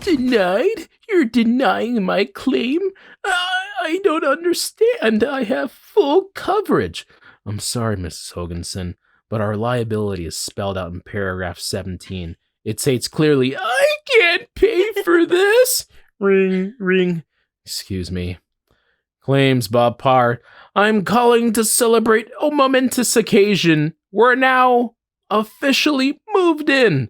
Denied? You're denying my claim? I don't understand. I have full coverage. I'm sorry, Mrs. Hoganson, but our liability is spelled out in paragraph 17. It states clearly, I can't pay for this. Ring, ring. Excuse me. Claims Bob Parr. I'm calling to celebrate a momentous occasion. We're now officially moved in.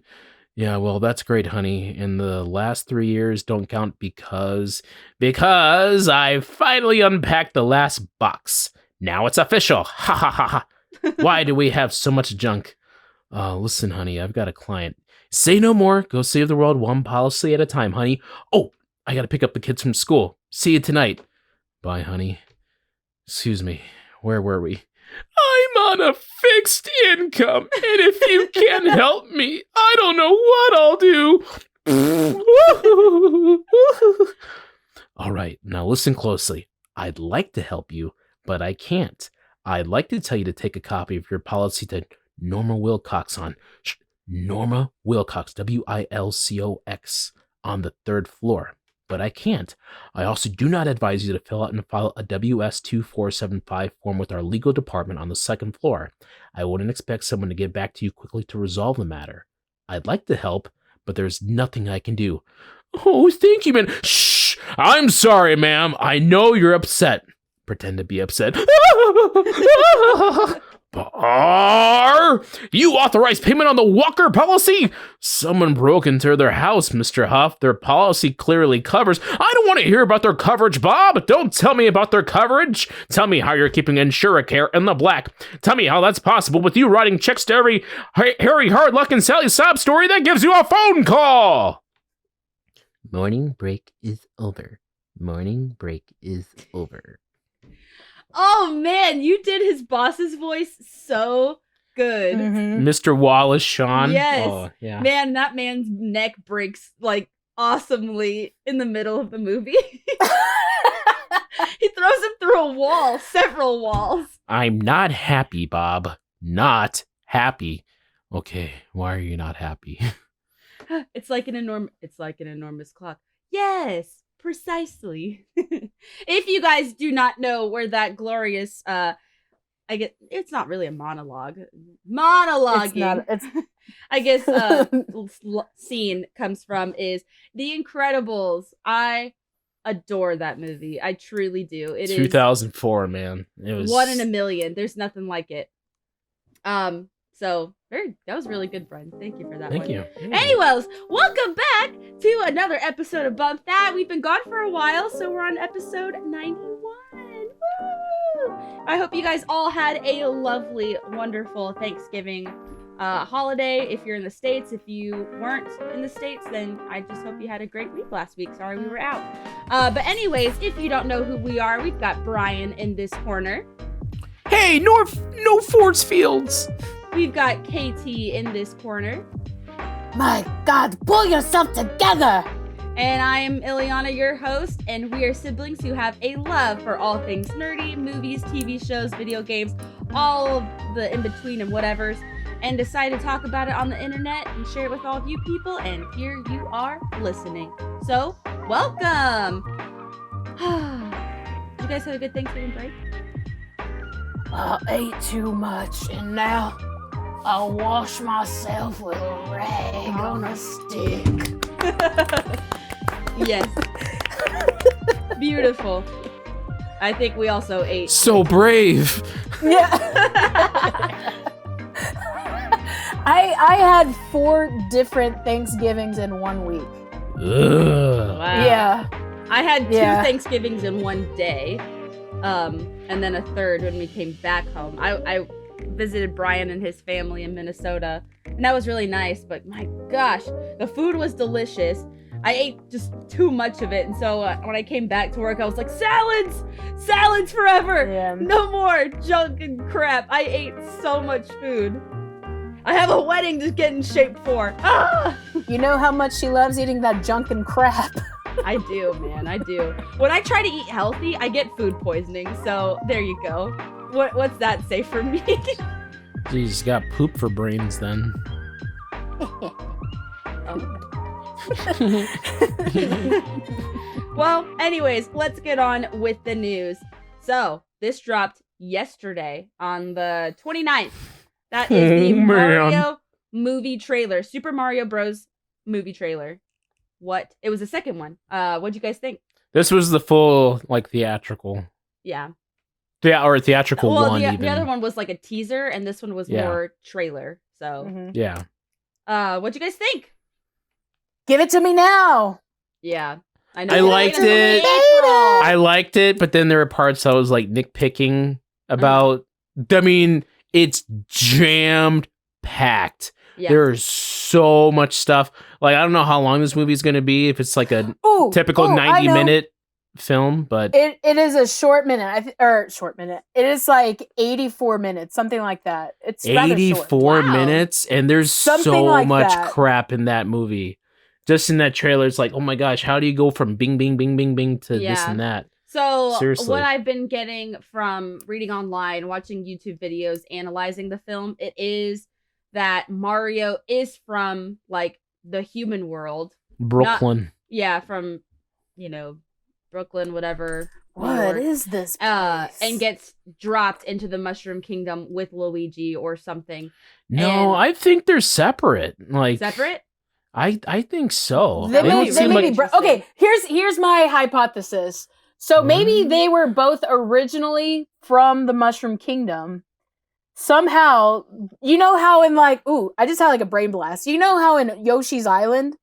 Yeah, well, that's great, honey. And the last 3 years don't count because I finally unpacked the last box. Now it's official. Ha ha ha ha. Why do we have so much junk? Listen, honey, I've got a client. Say no more. Go save the world one policy at a time, honey. Oh, I gotta pick up the kids from school. See you tonight. Bye, honey. Excuse me. Where were we? I'm on a fixed income, and if you can't help me, I don't know what I'll do. All right, now listen closely. I'd like to help you, but I can't. I'd like to tell you to take a copy of your policy to Norma Wilcox Norma Wilcox, Wilcox, on the 3rd floor. But I can't. I also do not advise you to fill out and file a WS-2475 form with our legal department on the 2nd floor. I wouldn't expect someone to get back to you quickly to resolve the matter. I'd like to help, but there's nothing I can do. Oh, thank you, man. Shh! I'm sorry, ma'am. I know you're upset. Pretend to be upset. Parr! You authorized payment on the Walker policy? Someone broke into their house, Mr. Huff. Their policy clearly covers. I don't want to hear about their coverage, Bob. Don't tell me about their coverage. Tell me how you're keeping InsureCare in the black. Tell me how that's possible with you writing checks to every Harry Hardluck and Sally sob story that gives you a phone call. Morning break is over. Morning break is over. Oh man, you did his boss's voice so good. Mm-hmm. Mr. Wallace Shawn. Yes. Oh, yeah. Man, that man's neck breaks like awesomely in the middle of the movie. He throws him through a wall, several walls. I'm not happy, Bob. Not happy. Okay, why are you not happy? It's like an enormous clock. Yes. Precisely. If you guys do not know where that glorious I guess it's not really a monologue. Monologuing. I guess scene comes from is The Incredibles. I adore that movie. I truly do. It 2004, man. It was 1 in a million. There's nothing like it. So that was really good, friend. Thank you for that. Thank you. Anyways, welcome back to another episode of Bump That. We've been gone for a while, so we're on episode 91. Woo! I hope you guys all had a lovely, wonderful Thanksgiving holiday. If you're in the States, if you weren't in the States, then I just hope you had a great week last week. Sorry we were out. But anyways, if you don't know who we are, we've got Brian in this corner. Hey, no force fields. We've got KT in this corner. My God, pull yourself together! And I am Ileana, your host, and we are siblings who have a love for all things nerdy, movies, TV shows, video games, all of the in-between and whatevers, and decided to talk about it on the internet and share it with all of you people, and here you are listening. So, welcome! Did you guys have a good Thanksgiving break? I ate too much, and now I'll wash myself with a rag on a stick. Yes. Beautiful. I think we also ate. So brave. Yeah. I had 4 different Thanksgivings in 1 week. Ugh. Wow. Yeah. I had 2 Thanksgivings in 1 day. And then a third when we came back home. I visited Brian and his family in Minnesota, and that was really nice, but my gosh, the food was delicious. I ate just too much of it, and so when I came back to work, I was like, salads forever! Yeah. No more junk and crap. I ate so much food. I have a wedding to get in shape for. Ah! You know how much she loves eating that junk and crap. I do, man, I do. When I try to eat healthy, I get food poisoning, so there you go. What's that say for me? Jeez, got poop for brains then. Oh. Well, anyways, let's get on with the news. So, this dropped yesterday on the 29th. That is the Mario movie trailer. Super Mario Bros. Movie trailer. What? It was the second one. What'd you guys think? This was the full, like, theatrical. Yeah. Yeah, or theatrical one, even. The other one was like a teaser, and this one was more trailer. So, yeah. What'd you guys think? Give it to me now. Yeah. I know. I liked it. I liked it, but then there were parts I was like nitpicking about. I mean, it's jammed packed. Yeah. There's so much stuff. Like, I don't know how long this movie is going to be. If it's like a typical 90-minute film, but it is a short minute. Short minute. It is like 84 minutes, something like that. It's 84 minutes, and there's something so like much that. crap in that movie. Just in that trailer, it's like, oh my gosh, how do you go from bing, bing, bing, bing, bing to this and that? So Seriously. What I've been getting from reading online, watching YouTube videos, analyzing the film, it is that Mario is from like the human world. Brooklyn. From, Brooklyn, whatever. What is this place? And gets dropped into the Mushroom Kingdom with Luigi or something. No, I think they're separate. Like separate? I think so. They may be okay, here's my hypothesis. So maybe they were both originally from the Mushroom Kingdom. Somehow, you know how in like, I just had like a brain blast. You know how in Yoshi's Island,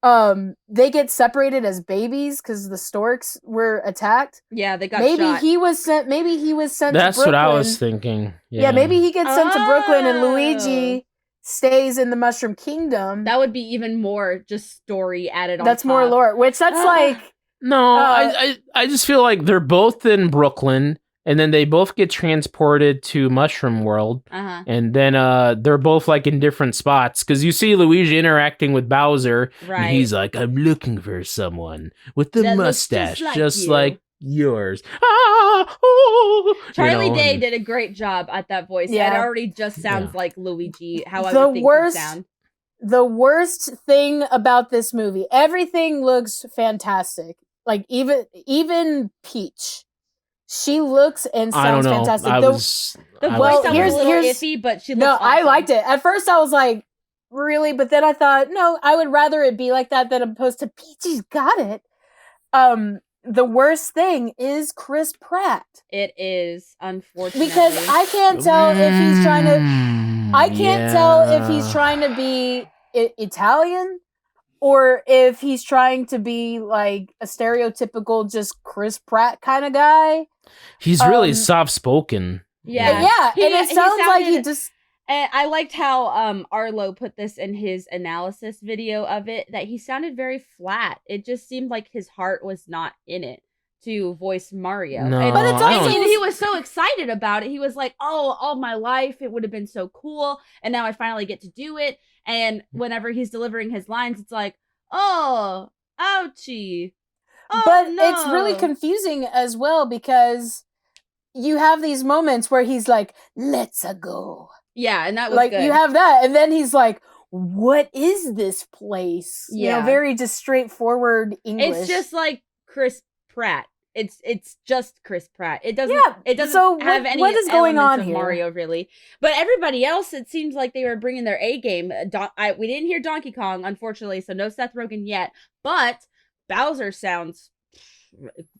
they get separated as babies because the storks were attacked? Yeah, they got shot. Maybe he was sent to Brooklyn. That's what I was thinking. Yeah, maybe he gets sent to Brooklyn and Luigi stays in the Mushroom Kingdom. That would be even more just story added on. That's more lore, which that's like... No, I just feel like they're both in Brooklyn, and then they both get transported to Mushroom World, and then they're both like in different spots, because you see Luigi interacting with Bowser, and he's like, I'm looking for someone with the mustache, just like yours. Charlie Day did a great job at that voice. Yeah. It already just sounds like Luigi, how I would think he'd sound. The worst thing about this movie, everything looks fantastic. Like even Peach, she looks and sounds fantastic. The voice sounds a little iffy, but she looks awesome. I liked it. At first I was like, really? But then I thought, no, I would rather it be like that than opposed to Peachy's got it. The worst thing is Chris Pratt. It is, unfortunately. Because I can't tell if he's trying to... I can't tell if he's trying to be Italian or if he's trying to be like a stereotypical just Chris Pratt kind of guy. He's really soft-spoken. Yeah. Yeah, and it sounds like he just... And I liked how Arlo put this in his analysis video of it, that he sounded very flat. It just seemed like his heart was not in it to voice Mario. No, but it's also, he was so excited about it. He was like, all my life, it would have been so cool. And now I finally get to do it. And whenever he's delivering his lines, it's like, oh, ouchie. Oh, but no. It's really confusing as well because you have these moments where he's like, let's go. Yeah, and that was like good. You have that, and then he's like, "What is this place?" Yeah, very just straightforward English. It's just like Chris Pratt. It's just Chris Pratt. It doesn't. Yeah. It doesn't have any. What is going on here? Mario really, but everybody else, it seems like they were bringing their A game. We didn't hear Donkey Kong, unfortunately, so no Seth Rogen yet. But Bowser sounds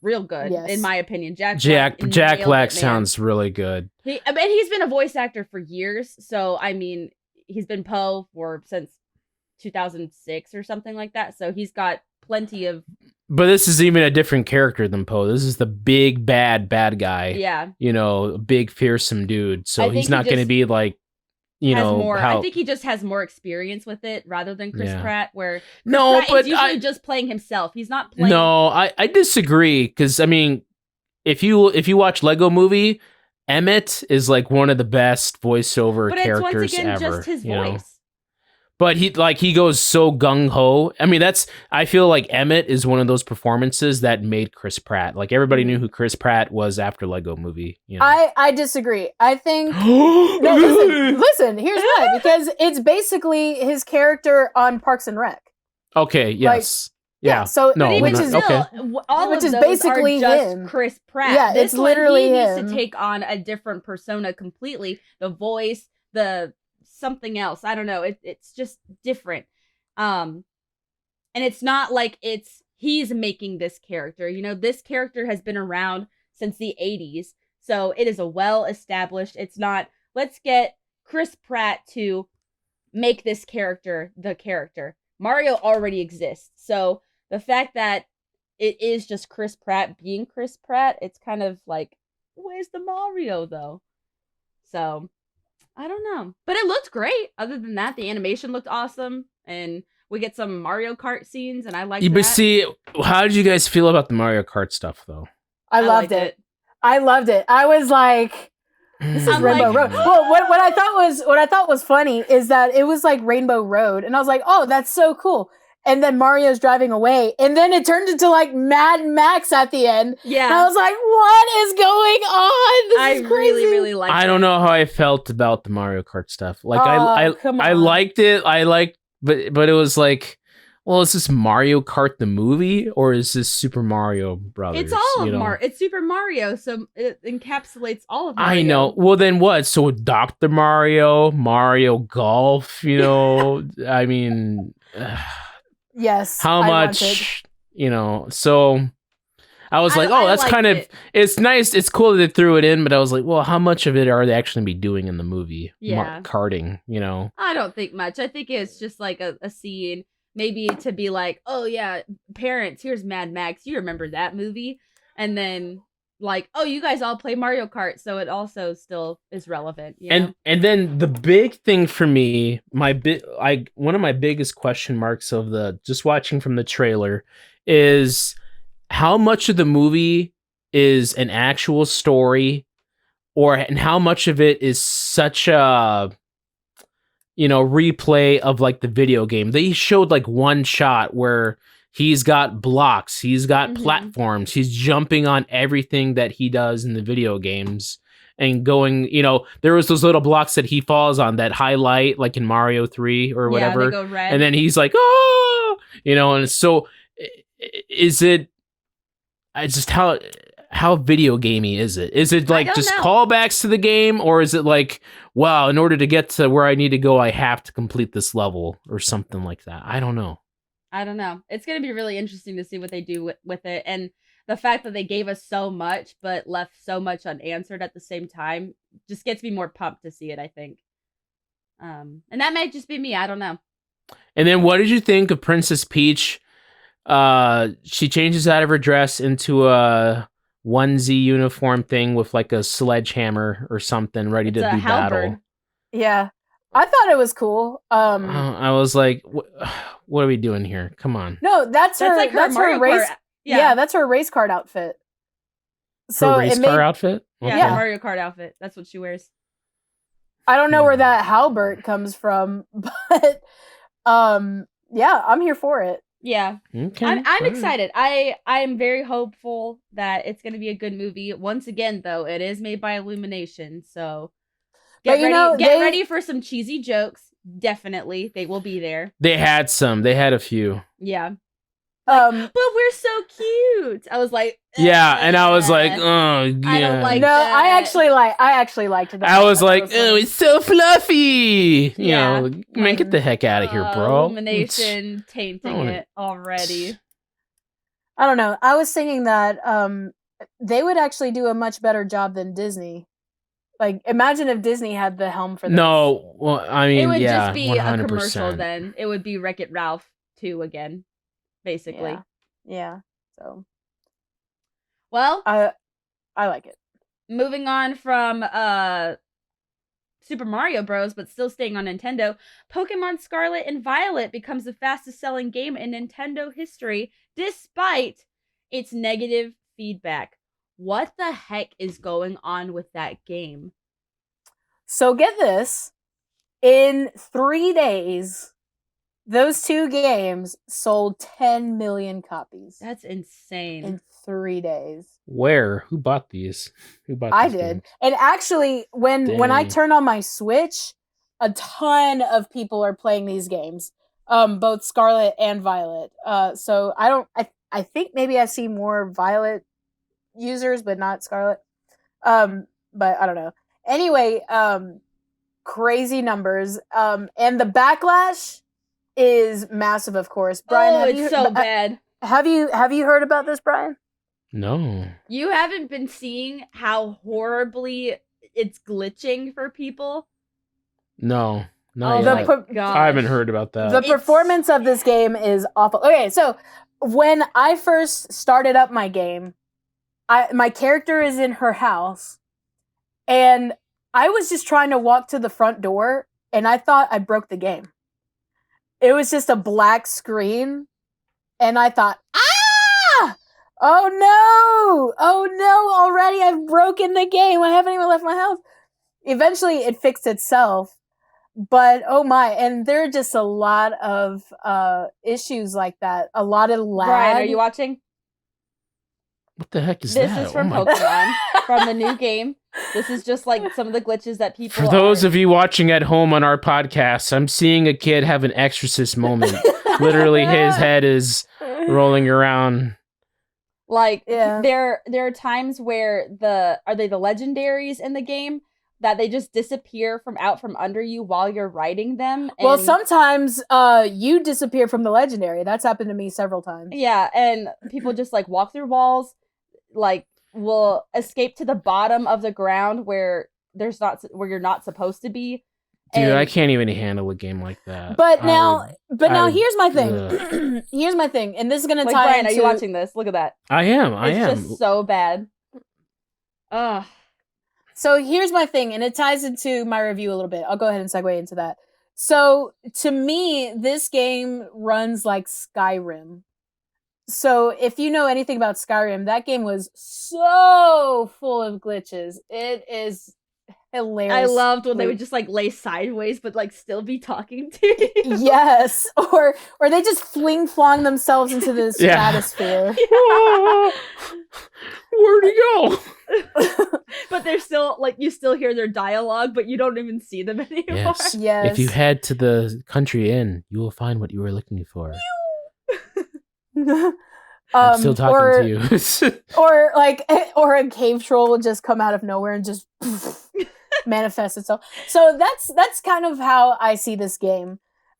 real good, in my opinion. Jack Black sounds really good. He's been a voice actor for years, so I mean, he's been Poe since 2006 or something like that. So he's got plenty of. But this is even a different character than Poe. This is the big bad guy. Yeah, a big fearsome dude. So he's not going to be like. I think he just has more experience with it rather than Chris Pratt, where Pratt is usually just playing himself. He's not playing. No, I disagree, because I mean, if you watch Lego Movie, Emmett is like one of the best voiceover characters ever. But it's once again just his voice. But he goes so gung ho. I mean, I feel like Emmett is one of those performances that made Chris Pratt. Like everybody knew who Chris Pratt was after Lego Movie. I disagree. I think listen. Here's why, because it's basically his character on Parks and Rec. Okay, yes. Yeah. So No, But even which is still, okay. all Which of is those basically are just him. Chris Pratt. Yeah, This it's one, literally he needs him. to take on a different persona completely. The voice, the something else. I don't know. It's just different. And it's not like he's making this character. This character has been around since the 80s. So it is a well-established. It's not, let's get Chris Pratt to make this character the character. Mario already exists. So the fact that it is just Chris Pratt being Chris Pratt, it's kind of like, where's the Mario though? So I don't know. But it looked great. Other than that, the animation looked awesome. And we get some Mario Kart scenes, and I like But that. see, how did you guys feel about the Mario Kart stuff, though? I loved it. I loved it. I was like, this is Rainbow Road. Well, what I thought was funny is that it was like Rainbow Road, and I was like, oh, that's so cool. And then Mario's driving away, and then it turned into like Mad Max at the end. Yeah, and I was like, what is going on? This is crazy. really, really liked it. I don't know how I felt about the Mario Kart stuff. Like come I on. liked it. But it was like, well, is this Mario Kart the movie or is this Super Mario Brothers? It's all of Mario. It's Super Mario, so it encapsulates all of Mario. I know. Well, then what? So Dr. Mario Golf, I mean, yes. how much, so I was like, oh, that's kind of, it's nice. It's cool that they threw it in, but I was like, well, how much of it are they actually be doing in the movie? Yeah. Karting, I don't think much. I think it's just like a scene, maybe to be like, oh yeah, parents, here's Mad Max. You remember that movie? And then like, oh, you guys all play Mario Kart, so it also still is relevant. And then the big thing for me, one of my biggest question marks of just watching from the trailer is how much of the movie is an actual story, and how much of it is such a replay of like the video game. They showed like one shot where he's got blocks, he's got platforms, he's jumping on everything that he does in the video games and going, there was those little blocks that he falls on that highlight like in Mario 3 or whatever. They go red. And then he's like, oh, and so is it, it's just how video gamey is it? Is it like just callbacks to the game, or is it like, wow, in order to get to where I need to go, I have to complete this level or something like that? I don't know. It's going to be really interesting to see what they do with it. And the fact that they gave us so much, but left so much unanswered at the same time just gets me more pumped to see it, I think. And that might just be me. I don't know. And then what did you think of Princess Peach? She changes out of her dress into a onesie uniform thing with like a sledgehammer or something ready to do battle. Yeah. I thought it was cool. I was like, what are we doing here? Come on. No, that's her. Like that's her race. Yeah, that's her race card outfit. So her race car outfit? Okay. Yeah, Mario Kart outfit. That's what she wears. I don't know where that halberd comes from, but yeah, I'm here for it. Yeah. Okay. I'm excited. I'm very hopeful that it's going to be a good movie. Once again, though, it is made by Illumination, so get ready for some cheesy jokes. Definitely, they will be there. They had a few. Yeah. But we're so cute. I was like, yeah, and I was like, oh, yeah. I don't like no, that. I actually liked it. I was like, oh, it's so fluffy. Man, get the heck out of here, bro. Illumination tainting it already. I don't know. I was thinking that they would actually do a much better job than Disney. Like, imagine if Disney had the helm for this. No, well, I mean, it would yeah, just be 100%. a commercial then. It would be Wreck-It Ralph 2 again, basically. Yeah. So, well, I like it. Moving on from Super Mario Bros, but still staying on Nintendo, Pokemon Scarlet and Violet becomes the fastest selling game in Nintendo history, despite its negative feedback. What the heck is going on with that game? So get this. In 3 days, those two games sold 10 million copies. That's insane. In 3 days. Where? Who bought these? I did. Games? And actually, when I turn on my Switch, a ton of people are playing these games. both Scarlet and Violet. So I think maybe I see more Violet users, but not Scarlet. But I don't know. Anyway, crazy numbers. And the backlash is massive, of course. Brian, it's so bad. Have you heard about this, Brian? No. You haven't been seeing how horribly it's glitching for people? No. Oh Not my yet. gosh. I haven't heard about that. The performance of this game is awful. Okay, so when I first started up my game, my character is in her house, and I was just trying to walk to the front door, and I thought I broke the game. It was just a black screen, and I thought, ah! Oh no, already I've broken the game. I haven't even left my house. Eventually it fixed itself, but oh my, and there are just a lot of issues like that. A lot of lag. Brian, are you watching? What the heck is This that? is from Pokemon, from the new game. This is just like some of the glitches that people For those of you watching at home on our podcast, I'm seeing a kid have an exorcist moment. Literally, his head is rolling around. Like, Yeah. there are times where are they the legendaries in the game that they just disappear from under you while you're writing them? Well, and- sometimes you disappear from the legendary. That's happened to me several times. Yeah, and people just like walk through walls, like will escape to the bottom of the ground where you're not supposed to be. Dude, And I can't even handle a game like that. But now would- here's my thing. ugh. Here's my thing, and this is gonna like, tie Brian, into. are you watching this? Look at that. I am. It's just so bad. Ugh. So here's my thing, and it ties into my review a little bit. I'll go ahead and segue into that. So to me, this game runs like Skyrim. So if you know anything about Skyrim, that game was so full of glitches. It is hilarious. I loved when they would just like lay sideways but like still be talking to you. Yes, or they just fling flong themselves into the Yeah. stratosphere. Where'd he go? But they're still like, you still hear their dialogue, but you don't even see them anymore. Yes. Yes. If you head to the country inn, you will find what you were looking for. I'm still talking to you. or a cave troll will just come out of nowhere and just manifest itself. So that's kind of how I see this game.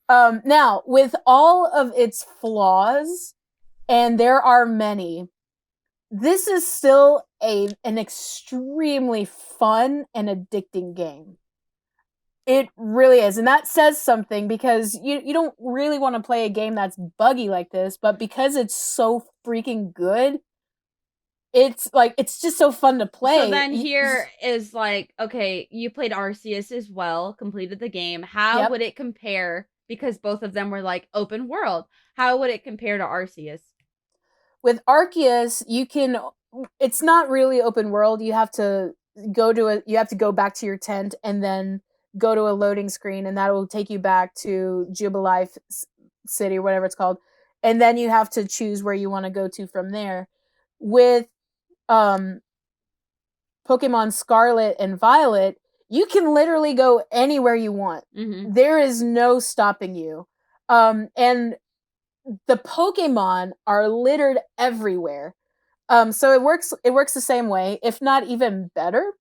Now, with all of its flaws, and there are many, this is still an extremely fun and addicting game. It really is, and that says something, because you don't really want to play a game that's buggy like this, but because it's so freaking good, it's just so fun to play. So then here is like, okay, you played Arceus as well, completed the game. How would it compare? Because both of them were like open world. How would it compare to Arceus? With Arceus, it's not really open world. You have to go back to your tent and then go to a loading screen, and that will take you back to Jubilife City or whatever it's called. And then you have to choose where you want to go to from there. With Pokemon Scarlet and Violet, you can literally go anywhere you want. Mm-hmm. There is no stopping you. And the Pokemon are littered everywhere. So it works the same way, if not even better.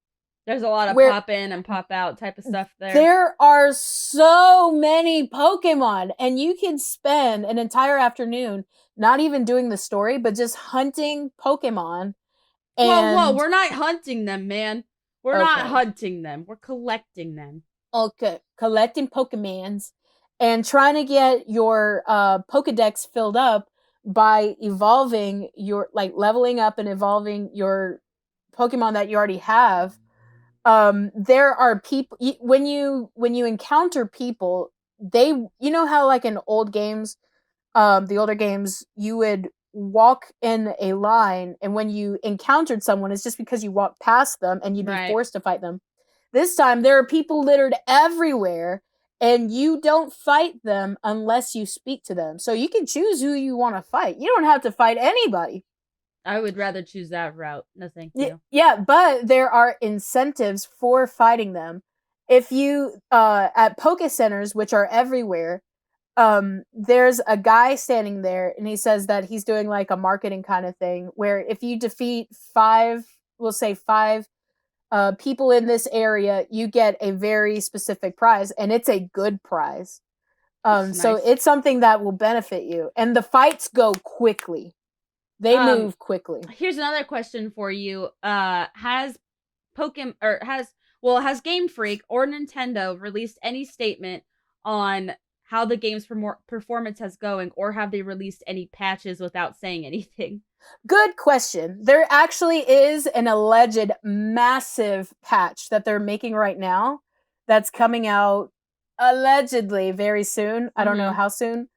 There's a lot of pop in and pop out type of stuff there. There are so many Pokemon, and you can spend an entire afternoon not even doing the story, but just hunting Pokemon. And Whoa, we're not hunting them, man. We're not hunting them. We're collecting them. Okay, collecting Pokemons and trying to get your Pokedex filled up by evolving leveling up and evolving your Pokemon that you already have. There are people when you encounter people, how like in old games, the older games, you would walk in a line, and when you encountered someone, it's just because you walked past them and you'd be forced to fight them. This time there are people littered everywhere, and you don't fight them unless you speak to them. So you can choose who you want to fight. You don't have to fight anybody. I would rather choose that route. No, thank you. Yeah, but there are incentives for fighting them. If you, at Poke Centers, which are everywhere, there's a guy standing there, and he says that he's doing like a marketing kind of thing where if you defeat five people in this area, you get a very specific prize, and it's a good prize. So Nice. it's something that will benefit you, and the fights go quickly. They move quickly. Here's another question for you. Has Game Freak or Nintendo released any statement on how the game's performance has going, or have they released any patches without saying anything? Good question. There actually is an alleged massive patch that they're making right now that's coming out allegedly very soon. I don't know how soon.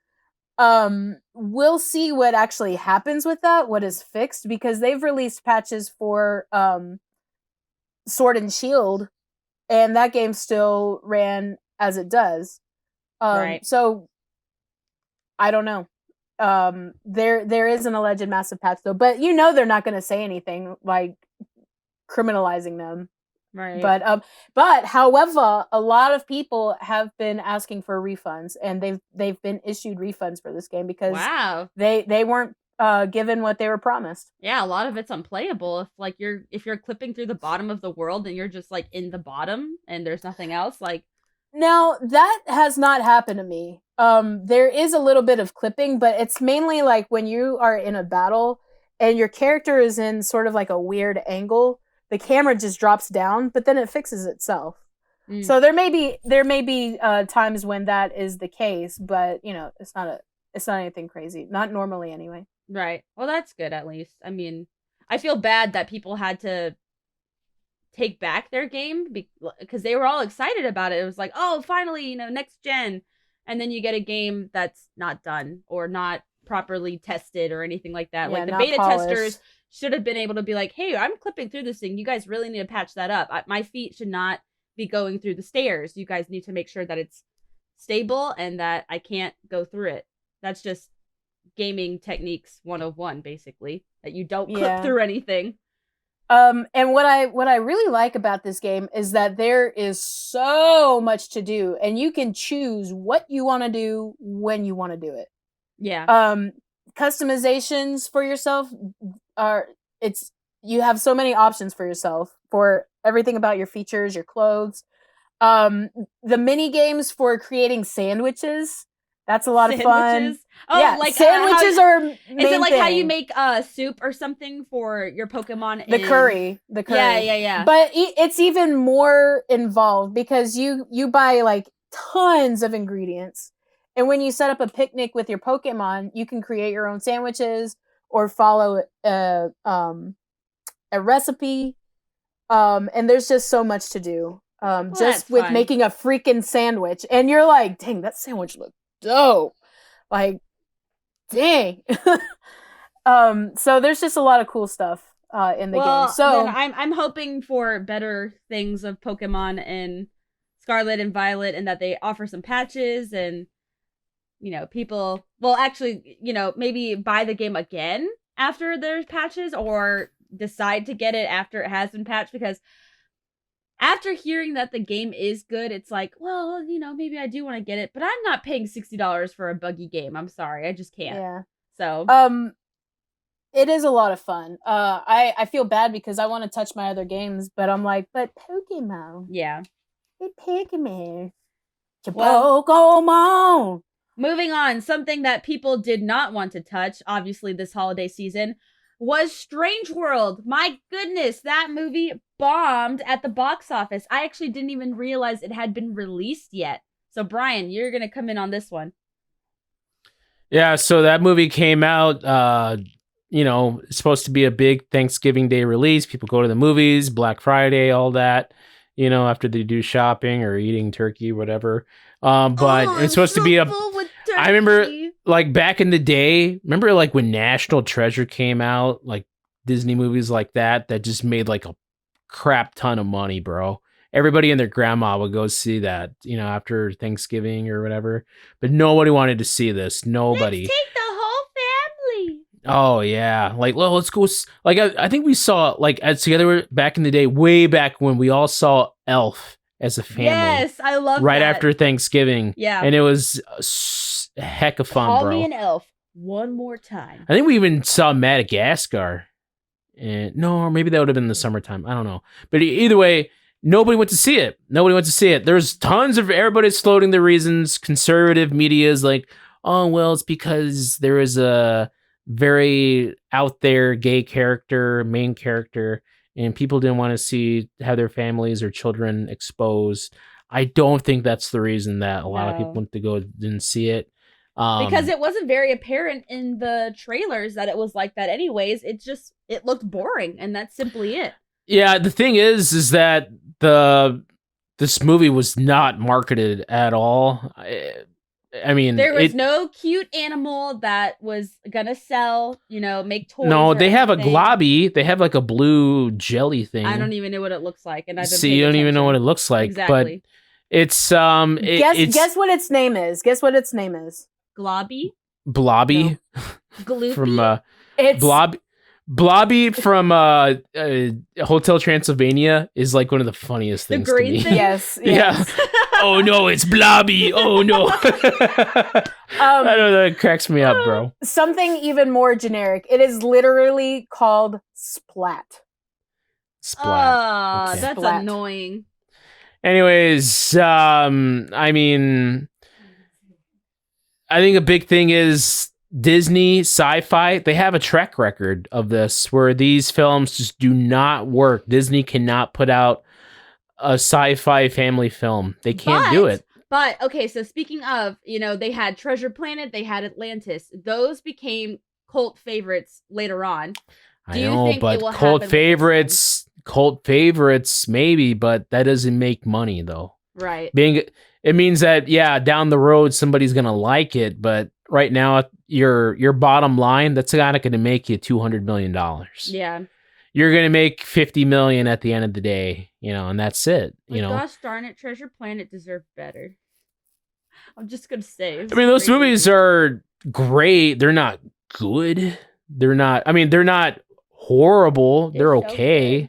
We'll see what actually happens with that, what is fixed, because they've released patches for Sword and Shield, and that game still ran as it does. Right. So I don't know. There is an alleged massive patch though, but they're not going to say anything like criminalizing them. Right. But however, a lot of people have been asking for refunds, and they've been issued refunds for this game because they weren't given what they were promised. Yeah, a lot of it's unplayable if you're clipping through the bottom of the world and you're just like in the bottom and there's nothing else. Like, now that has not happened to me. There is a little bit of clipping, but it's mainly like when you are in a battle and your character is in sort of like a weird angle, the camera just drops down, but then it fixes itself. So there may be times when that is the case, but it's not anything crazy. Not normally anyway. Right. Well, that's good at least. I mean, I feel bad that people had to take back their game because they were all excited about it. It was like, oh, finally, next gen. And then you get a game that's not done or not properly tested or anything like that. Yeah, like the beta testers should have been able to be like, hey, I'm clipping through this thing. You guys really need to patch that up. My feet should not be going through the stairs. You guys need to make sure that it's stable and that I can't go through it. That's just gaming techniques 101, basically, that you don't clip through anything. And what I really like about this game is that there is so much to do, and you can choose what you want to do when you want to do it. Yeah. Customizations for yourself you have so many options for yourself for everything about your features, your clothes. The mini games for creating sandwiches. That's a lot of fun. Oh, yeah, like sandwiches are. Is it like how you make soup or something for your Pokemon? The curry. Yeah. But it's even more involved because you buy like tons of ingredients, and when you set up a picnic with your Pokemon, you can create your own sandwiches or follow a recipe. And there's just so much to do. Just with making a freaking sandwich, and you're like, dang, that sandwich looks dope. Like, dang. So there's just a lot of cool stuff in the game. So then I'm hoping for better things of Pokemon and Scarlet and Violet, and that they offer some patches, and people will actually maybe buy the game again after there's patches, or decide to get it after it has been patched, because after hearing that the game is good, it's like, well, maybe I do want to get it, but I'm not paying $60 for a buggy game. I'm sorry, I just can't. Yeah. So it is a lot of fun. I feel bad because I want to touch my other games, but I'm like, but Pokemon. Yeah. Pokemon. Pokemon. Moving on, something that people did not want to touch, obviously this holiday season, was Strange World. My goodness, that movie bombed at the box office. I actually didn't even realize it had been released yet. So Brian, you're going to come in on this one. Yeah, so that movie came out, it's supposed to be a big Thanksgiving Day release. People go to the movies, Black Friday, all that, after they do shopping or eating turkey, whatever. But it's supposed to be I remember, like, back in the day, like when National Treasure came out, like Disney movies like that just made like a crap ton of money, bro. Everybody and their grandma would go see that, after Thanksgiving or whatever. But nobody wanted to see this. Nobody. Let's take the whole family. Oh, yeah. Like, well, let's go. Like, I think we saw, like, together back in the day, way back when we all saw Elf as a family. Yes, I love right that. After Thanksgiving. Yeah. And it was a heck of fun, Call bro. me an elf one more time. I think we even saw Madagascar. And no, or maybe that would have been in the summertime. I don't know. But either way, nobody went to see it. There's tons of everybody's floating their reasons. Conservative media is like, oh, well, it's because there is a very out there gay character, main character, and people didn't want to have their families or children exposed. I don't think that's the reason that a lot of people didn't see it. Because it wasn't very apparent in the trailers that it was like that anyways. It looked boring, and that's simply it. Yeah, the thing is that this movie was not marketed at all. I mean, there was no cute animal that was gonna sell, make toys. No, they have a anything. globby. They have like a blue jelly thing. I don't even know what it looks like, and you don't even know what it looks like. Exactly. But it's guess what its name is. Guess what its name is. Globby. Blobby. No. Gloopy. From It's Blobby from Hotel Transylvania is like one of the funniest things. The green to me. thing. yes. Yeah. Oh no, it's Blobby. Oh no. I don't know. That cracks me up, bro. Something even more generic. It is literally called Splat. Splat. Okay. That's Splat. annoying. Anyways, I mean, I think a big thing is Disney sci-fi. They have a track record of this where these films just do not work. Disney cannot put out a sci-fi family film. They can't do it. But okay, so speaking of, they had Treasure Planet, they had Atlantis. Those became cult favorites later on. I know, but cult favorites maybe, but that doesn't make money though. Right. It means that down the road somebody's gonna like it, but right now your bottom line, that's not gonna make you $200 million. Yeah. You're gonna make $50 million at the end of the day, and that's it. Gosh darn it, Treasure Planet deserved better. I'm just gonna say. I mean, those movies are great. They're not good. They're not horrible. They're okay.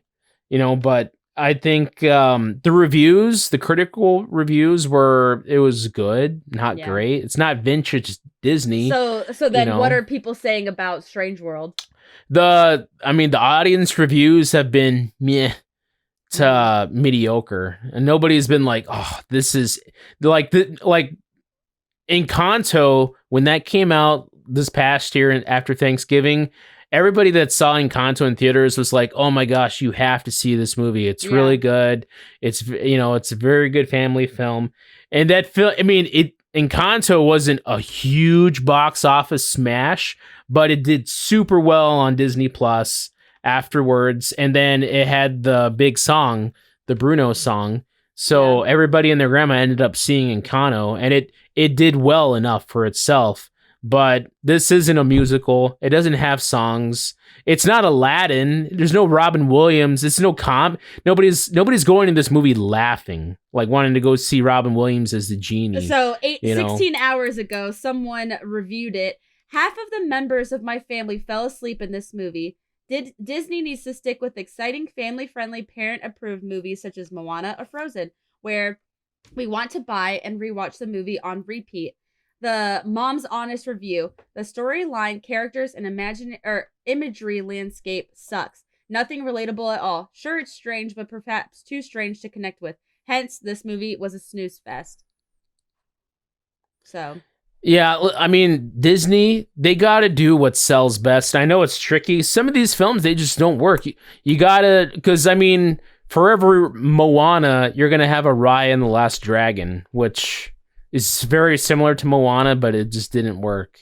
But I think the critical reviews it was good, not great. It's not vintage Disney. So then what are people saying about Strange World? The audience reviews have been meh to mediocre, and nobody's been like, oh, this is like Encanto when that came out this past year and after Thanksgiving. Everybody that saw Encanto in theaters was like, "Oh my gosh, you have to see this movie. It's really good. It's it's a very good family film." And that film, Encanto wasn't a huge box office smash, but it did super well on Disney Plus afterwards. And then it had the big song, the Bruno song. So everybody and their grandma ended up seeing Encanto, and it did well enough for itself. But this isn't a musical. It doesn't have songs. It's not Aladdin. There's no Robin Williams. It's no Nobody's going to this movie laughing, like wanting to go see Robin Williams as the genie. So 16 hours ago, someone reviewed it. Half of the members of my family fell asleep in this movie. Disney needs to stick with exciting, family-friendly, parent-approved movies such as Moana or Frozen, where we want to buy and rewatch the movie on repeat. The mom's honest review: the storyline, characters, and imagery landscape sucks. Nothing relatable at all. Sure, it's strange, but perhaps too strange to connect with. Hence, this movie was a snooze fest. So. Yeah, Disney, they got to do what sells best. I know it's tricky. Some of these films, they just don't work. You got to, because, for every Moana, you're going to have a Raya and the Last Dragon, which is very similar to Moana, but it just didn't work,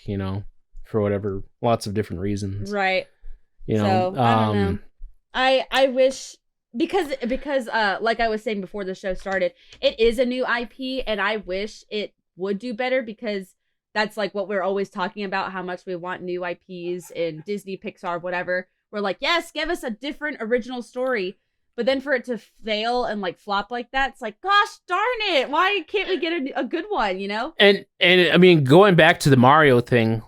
for lots of different reasons. Right. So, I don't know. I wish, because like I was saying before the show started, it is a new IP, and I wish it would do better, because that's like what we're always talking about, how much we want new IPs in Disney, Pixar, whatever. We're like, yes, give us a different original story. But then for it to fail and flop like that, it's like, gosh darn it, why can't we get a good one, And going back to the Mario thing,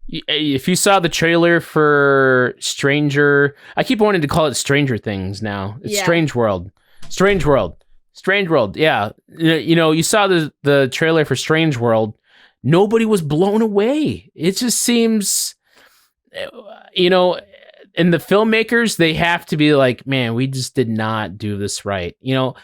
if you saw the trailer for I keep wanting to call it Stranger Things now. It's Strange World. Yeah. You saw the trailer for Strange World, nobody was blown away. It just seems, you know, and the filmmakers, they have to be like, man, we just did not do this right. You know,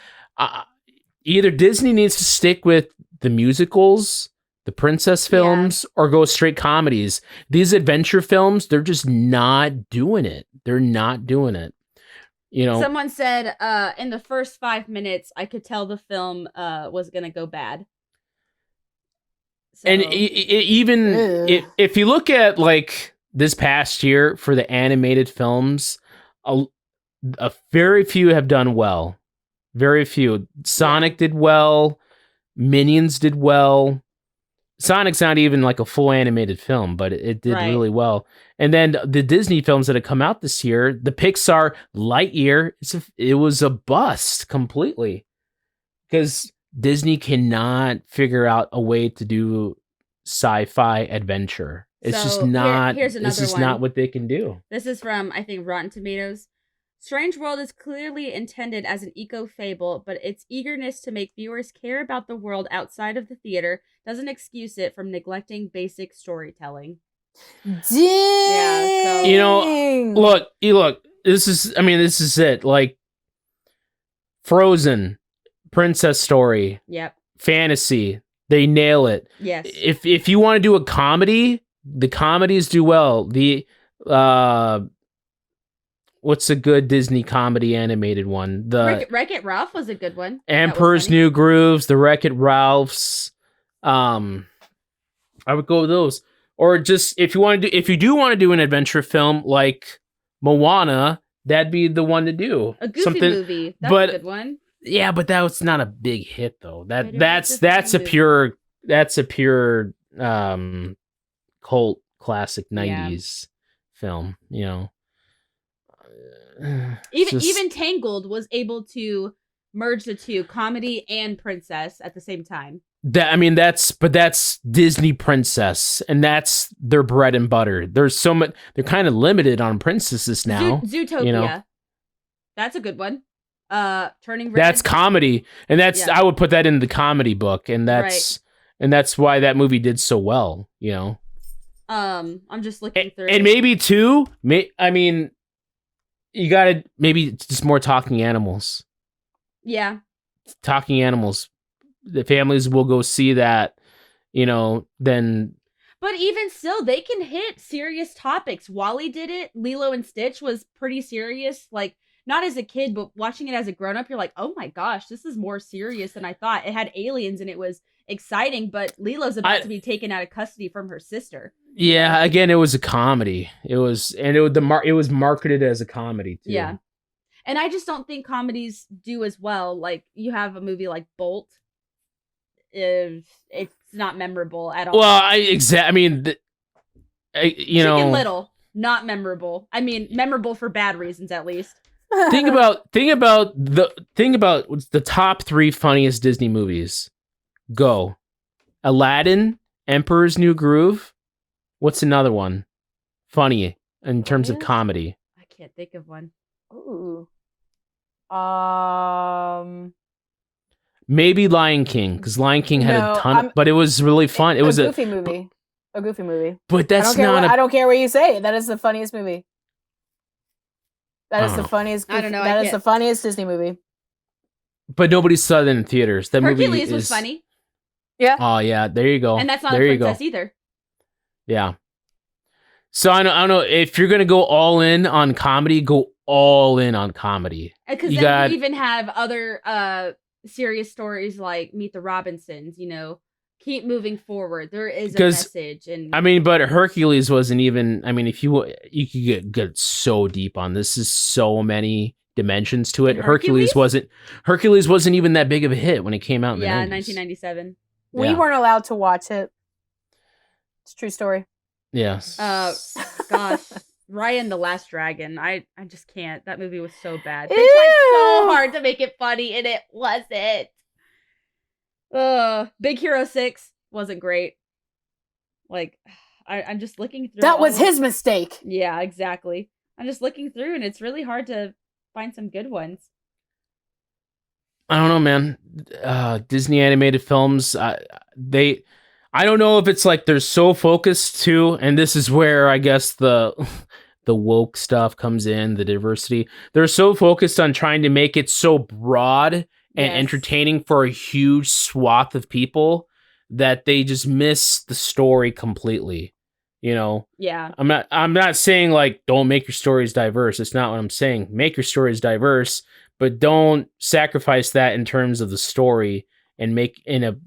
either Disney needs to stick with the musicals, the princess films, or go straight comedies. These adventure films, they're just not doing it. They're not doing it. You know, someone said in the first 5 minutes, I could tell the film was gonna go bad. So. And even if you look at like this past year for the animated films, a very few have done well. Very few. Sonic did well. Minions did well. Sonic's not even like a full animated film, but it did really well. And then the Disney films that have come out this year, the Pixar Lightyear, it was a bust completely. Because Disney cannot figure out a way to do sci-fi adventure. It's just not. Here's another it's just one. not what they can do. This is from, I think, Rotten Tomatoes. Strange World is clearly intended as an eco-fable, but its eagerness to make viewers care about the world outside of the theater doesn't excuse it from neglecting basic storytelling. Dang. Yeah, so. You know, look. This is it. Like Frozen, princess story, Yep. fantasy. They nail it. Yes. If you want to do a comedy, the comedies do well. The what's a good Disney comedy animated one? The Wreck-It Ralph was a good one. Emperor's New Grooves, the Wreck-It Ralphs. I would go with those. Or just if you do want to do an adventure film like Moana, that'd be the one to do. A Goofy movie. That's a good one. Yeah, but that was not a big hit though. That's a pure cult classic 90s film, you know. Even Tangled was able to merge the two, comedy and princess, at the same time. That's Disney princess, and that's their bread and butter. There's so much. They're kind of limited on princesses now. Zootopia, you know? That's a good one. Turning Red. That's comedy, and I would put that in the comedy book, and that's why that movie did so well. You know. I'm just looking through, and maybe too. You gotta maybe just more talking animals. Yeah. Talking animals. The families will go see that, you know, then. But even still, they can hit serious topics. Wall-E did it. Lilo and Stitch was pretty serious. Like, not as a kid, but watching it as a grown-up, you're like, oh my gosh, this is more serious than I thought. It had aliens and it was exciting, but Lilo's about to be taken out of custody from her sister. Yeah, again, it was a comedy. It was marketed as a comedy too. Yeah. And I just don't think comedies do as well. Like, you have a movie like Bolt. It's not memorable at all. Well, Chicken Little, not memorable. I mean, memorable for bad reasons, at least. think about what's the top 3 funniest Disney movies. Go. Aladdin, Emperor's New Groove. What's another one? Funny in terms of comedy. I can't think of one. Ooh. Maybe Lion King, because Lion King had a ton, but it was really fun. It was a goofy movie. A goofy movie. But that's I don't care what you say. That is the funniest movie. That is the funniest. I don't know. That is the funniest Disney movie. But nobody saw that in theaters. That Hercules movie was funny. Yeah. Oh yeah, there you go. And that's not a princess either. Yeah. So I don't know if you're gonna go all in on comedy. Go all in on comedy. Because then you even have other serious stories like Meet the Robinsons. You know, keep moving forward. There is a message, and but Hercules wasn't even. I mean, if you could get so deep on this, is so many dimensions to it. Hercules wasn't even that big of a hit when it came out in the 90s. 1997. We weren't allowed to watch it. It's a true story. Yes. Gosh. Raya and the Last Dragon. I just can't. That movie was so bad. They tried so hard to make it funny, and it wasn't. Big Hero 6 wasn't great. Like, I'm just looking through. That was his mistake. Yeah, exactly. I'm just looking through, and it's really hard to find some good ones. I don't know, man. Disney animated films, I don't know if it's like they're so focused too, and this is where I guess the woke stuff comes in, the diversity. They're so focused on trying to make it so broad and Yes. entertaining for a huge swath of people that they just miss the story completely. You know, Yeah. I'm not saying like don't make your stories diverse. It's not what I'm saying. Make your stories diverse, but don't sacrifice that in terms of the story and make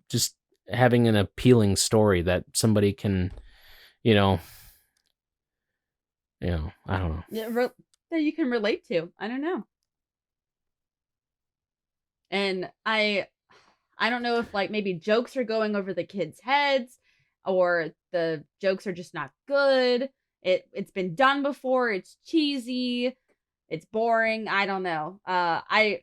just having an appealing story that somebody can, you know, I don't know. Yeah, that you can relate to. I don't know. And I don't know if like maybe jokes are going over the kids' heads or the jokes are just not good. It's been done before, it's cheesy, it's boring. I don't know. I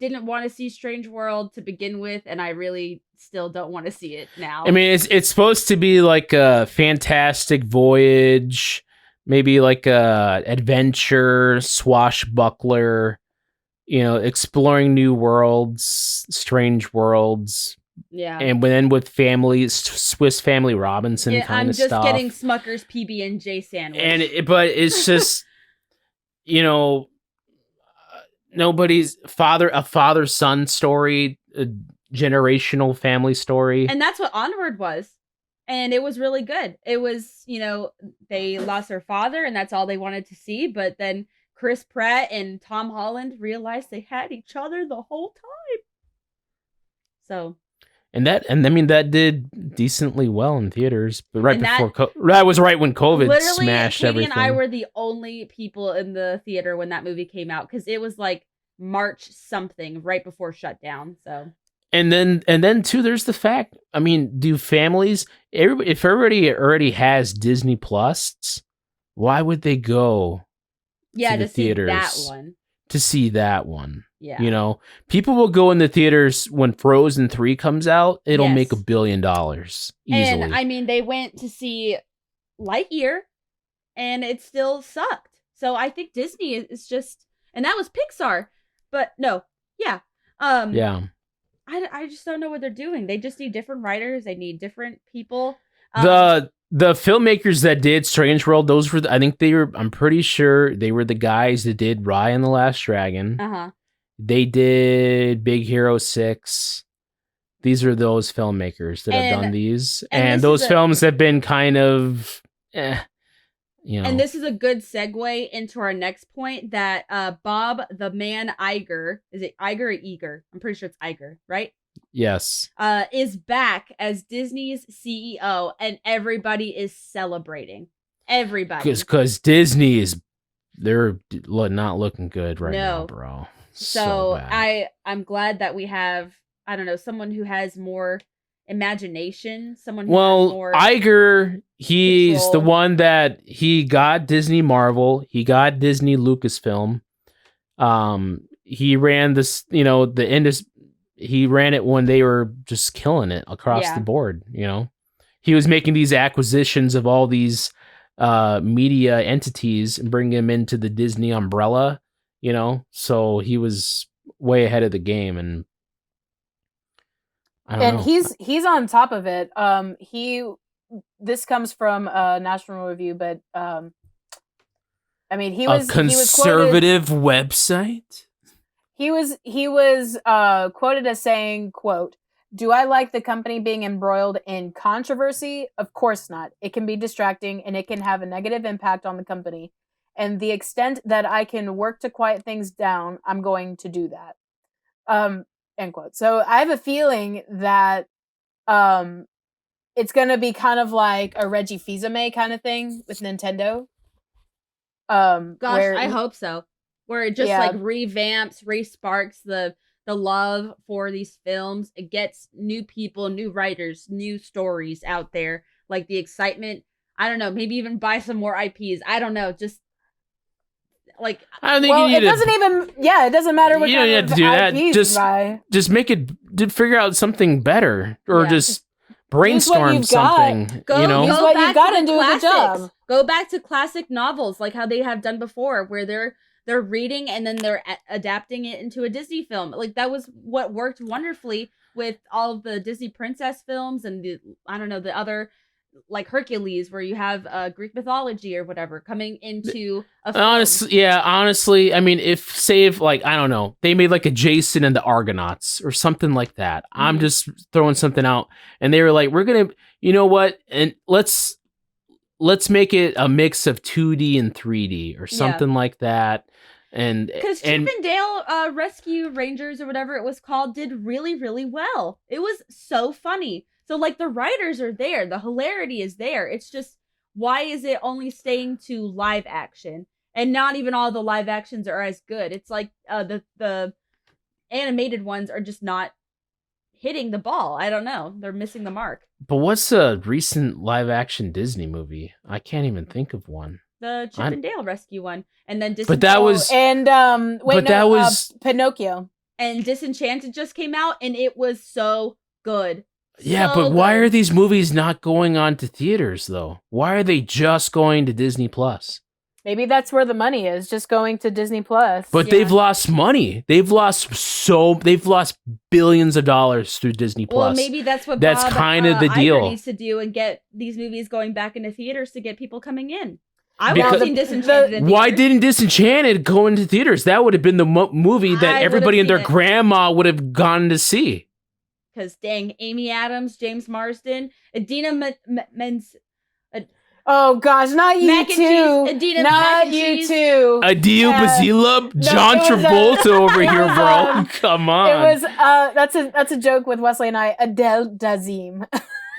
didn't want to see Strange World to begin with, and I really still don't want to see it now. I mean, it's supposed to be like a fantastic voyage, maybe like a adventure, swashbuckler, exploring new worlds, strange worlds, Yeah. and then with families, Swiss Family Robinson Yeah, kind I'm of just stuff. getting Smucker's PB&J sandwich. But it's just, nobody's a father-son story, a generational family story. And that's what Onward was. And it was really good. It was, they lost their father and that's all they wanted to see. But then Chris Pratt and Tom Holland realized they had each other the whole time. So. And I mean, that did decently well in theaters, but that was right when COVID literally, smashed Katie everything. and I were the only people in the theater when that movie came out because it was like March something right before shutdown. So. And then too, there's the fact. I mean, do families? If everybody already has Disney Plus, why would they go? Yeah, to the theaters see that one. To see that one. Yeah. People will go in the theaters when Frozen 3 comes out. It'll make $1 billion easily. And I mean, they went to see Lightyear, and it still sucked. So I think Disney is just, and that was Pixar, but no, yeah, yeah. I just don't know what they're doing. They just need different writers. They need different people. The filmmakers that did Strange World, I'm pretty sure they were the guys that did Raya and the Last Dragon. Uh-huh. They did Big Hero 6. These are those filmmakers that have done these. And those films have been kind of, And this is a good segue into our next point that Bob the Man Iger, is it Iger or Eager? I'm pretty sure it's Iger, right? Yes. Is back as Disney's CEO, and everybody is celebrating. Everybody. Because Disney they're not looking good right now, bro. So bad. I'm glad that we have, I don't know, someone who has more imagination, someone who has more Iger, he's control. the one that he got Disney Marvel, he got Disney Lucasfilm. He ran this, the industry. He ran it when they were just killing it across the board. He was making these acquisitions of all these media entities and bringing them into the Disney umbrella. So he was way ahead of the game, and I don't know. He's on top of it. This comes from National Review, but I mean, he was conservative website. He was quoted as saying, quote, "Do I like the company being embroiled in controversy? Of course not. It can be distracting and it can have a negative impact on the company. And the extent that I can work to quiet things down, I'm going to do that." End quote. So I have a feeling that it's going to be kind of like a Reggie Fils-Aimé kind of thing with Nintendo. Gosh, I hope so. Where it just like revamps, re-sparks the love for these films. It gets new people, new writers, new stories out there. Like the excitement. I don't know. Maybe even buy some more IPs. I don't know. Just like I don't think it doesn't matter what you don't have to do that. Just make it. Figure out something better, or just brainstorm something. Go use what you've got and do a good job. Go back to classic novels, like how they have done before, where they're reading and then they're adapting it into a Disney film. Like that was what worked wonderfully with all of the Disney princess films and the other like Hercules, where you have Greek mythology or whatever coming into a film. Honestly, I mean, if like, I don't know, they made like a Jason and the Argonauts or something like that. I'm just throwing something out, and they were like, we're gonna, you know what, and let's make it a mix of 2D and 3D or something like that. And because Chip and Dale Rescue Rangers or whatever it was called did really, really well. It was so funny. So, like, the writers are there. The hilarity is there. It's just, why is it only staying to live action? And not even all the live actions are as good. It's like the animated ones are just not hitting the ball. I don't know. They're missing the mark. But what's a recent live action Disney movie? I can't even think of one. The Chip and Dale Rescue one. And then Pinocchio. And Disenchanted just came out, and it was so good. Yeah, but why are these movies not going on to theaters, though? Why are they just going to Disney Plus? Maybe that's where the money is, just going to Disney Plus. But they've lost money. They've lost billions of dollars through Disney Plus. Well, maybe that's what that's kind of the deal needs to do, and get these movies going back into theaters to get people coming in. I would have seen Disenchanted in Why theaters. didn't Disenchanted go into theaters? That would have been the movie that everybody and their grandma would have gone to see. Because dang, Amy Adams, James Marsden, Idina Menzel. Oh gosh, not you too. Not you too. Adil Bazila, John Travolta over here, bro. Come on. It was that's a joke with Wesley and I. Adele Dazeem.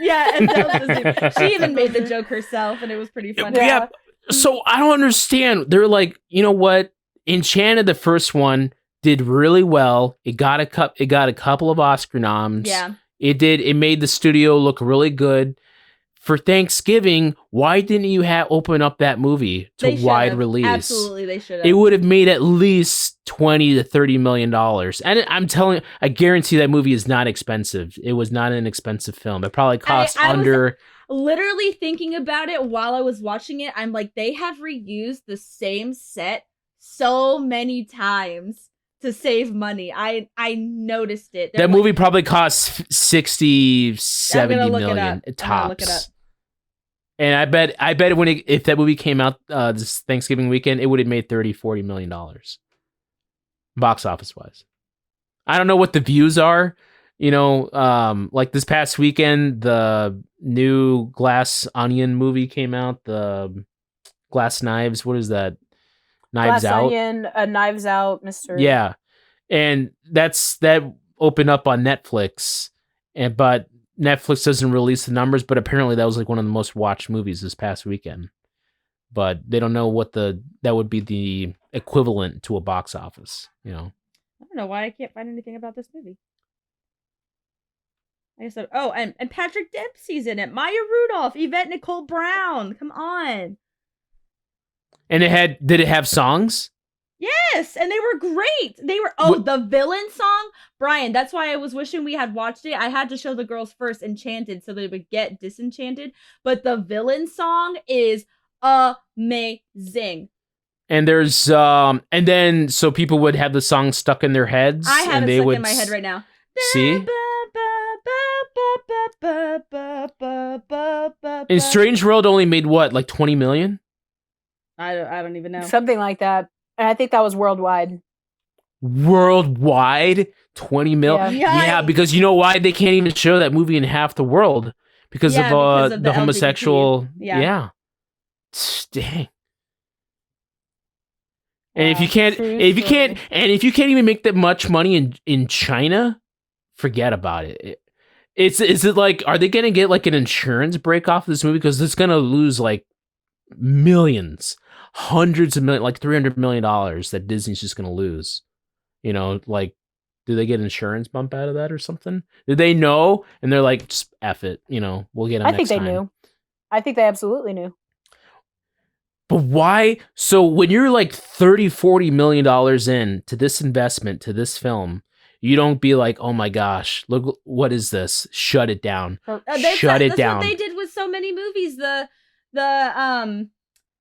Yeah, Adele Dazeem. She even made the joke herself, and it was pretty funny. Yeah. So I don't understand. They're like, you know what? Enchanted, the first one, did really well. It got a couple of Oscar noms. Yeah. It made the studio look really good. For Thanksgiving, why didn't you open up that movie to wide release? Absolutely, they should have. It would have made at least $20 to $30 million. And I'm telling you, I guarantee that movie is not expensive. It was not an expensive film. It probably cost under... Literally thinking about it while I was watching it, I'm like, they have reused the same set so many times to save money. I noticed it. That movie probably cost 60, 70 million tops. And I bet if that movie came out this Thanksgiving weekend, it would have made $30, $40 million. Box office wise. I don't know what the views are. You know, like this past weekend, the new Glass Onion movie came out. The Glass Knives. What is that? Knives Out. Onion, Knives Out mystery. Yeah, and that opened up on Netflix, but Netflix doesn't release the numbers. But apparently, that was like one of the most watched movies this past weekend. But they don't know what that would be the equivalent to a box office. You know. I don't know why I can't find anything about this movie. I said, oh, and Patrick Dempsey's in it. Maya Rudolph, Yvette Nicole Brown. Come on. And did it have songs? Yes, and they were great. They were the villain song. Brian, that's why I was wishing we had watched it. I had to show the girls first Enchanted so they would get Disenchanted. But the villain song is amazing. And there's and then so people would have the song stuck in their heads. I have and it stuck in my head right now. See? And Strange World only made what, like 20 million? I don't even know. Something like that. And I think that was worldwide. Worldwide? 20 mil? Yeah, because you know why? They can't even show that movie in half the world. Because of the homosexual. Yeah. Dang. And if you can't even make that much money in China, forget about it. Is it like, are they gonna get like an insurance break off this movie? Because it's gonna lose like millions, hundreds of millions, like $300 million that Disney's just gonna lose. You know, like, do they get insurance bump out of that or something? Did they know? And they're like, just F it, you know, we'll get them next time. I think they knew. I think they absolutely knew. But why? So when you're like $30-40 million in to this investment, to this film, you don't be like, oh my gosh, look, what is this? Shut it down. Shut it down. That's what they did with so many movies. The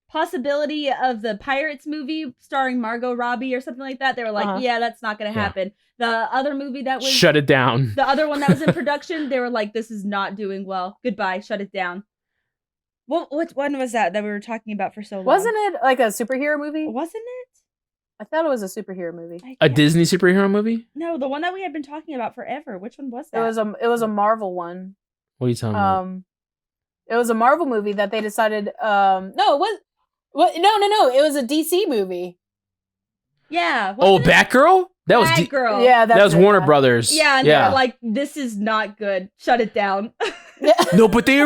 possibility of the Pirates movie starring Margot Robbie or something like that. They were like, yeah, that's not going to happen. The other movie that was Shut it down. the other one that was in production, they were like, this is not doing well. Goodbye, shut it down. What one was that we were talking about for so long? Wasn't it like a superhero movie? Wasn't it? I thought it was a superhero movie. A Disney superhero movie? No, the one that we had been talking about forever. Which one was that? It was a Marvel one. What are you talking about? It was a Marvel movie that they decided. No, it was. What? No. It was a DC movie. Yeah. Oh, Batgirl? That was Batgirl. Yeah, that was Warner Brothers. Yeah, and they're like, this is not good. Shut it down. No, but the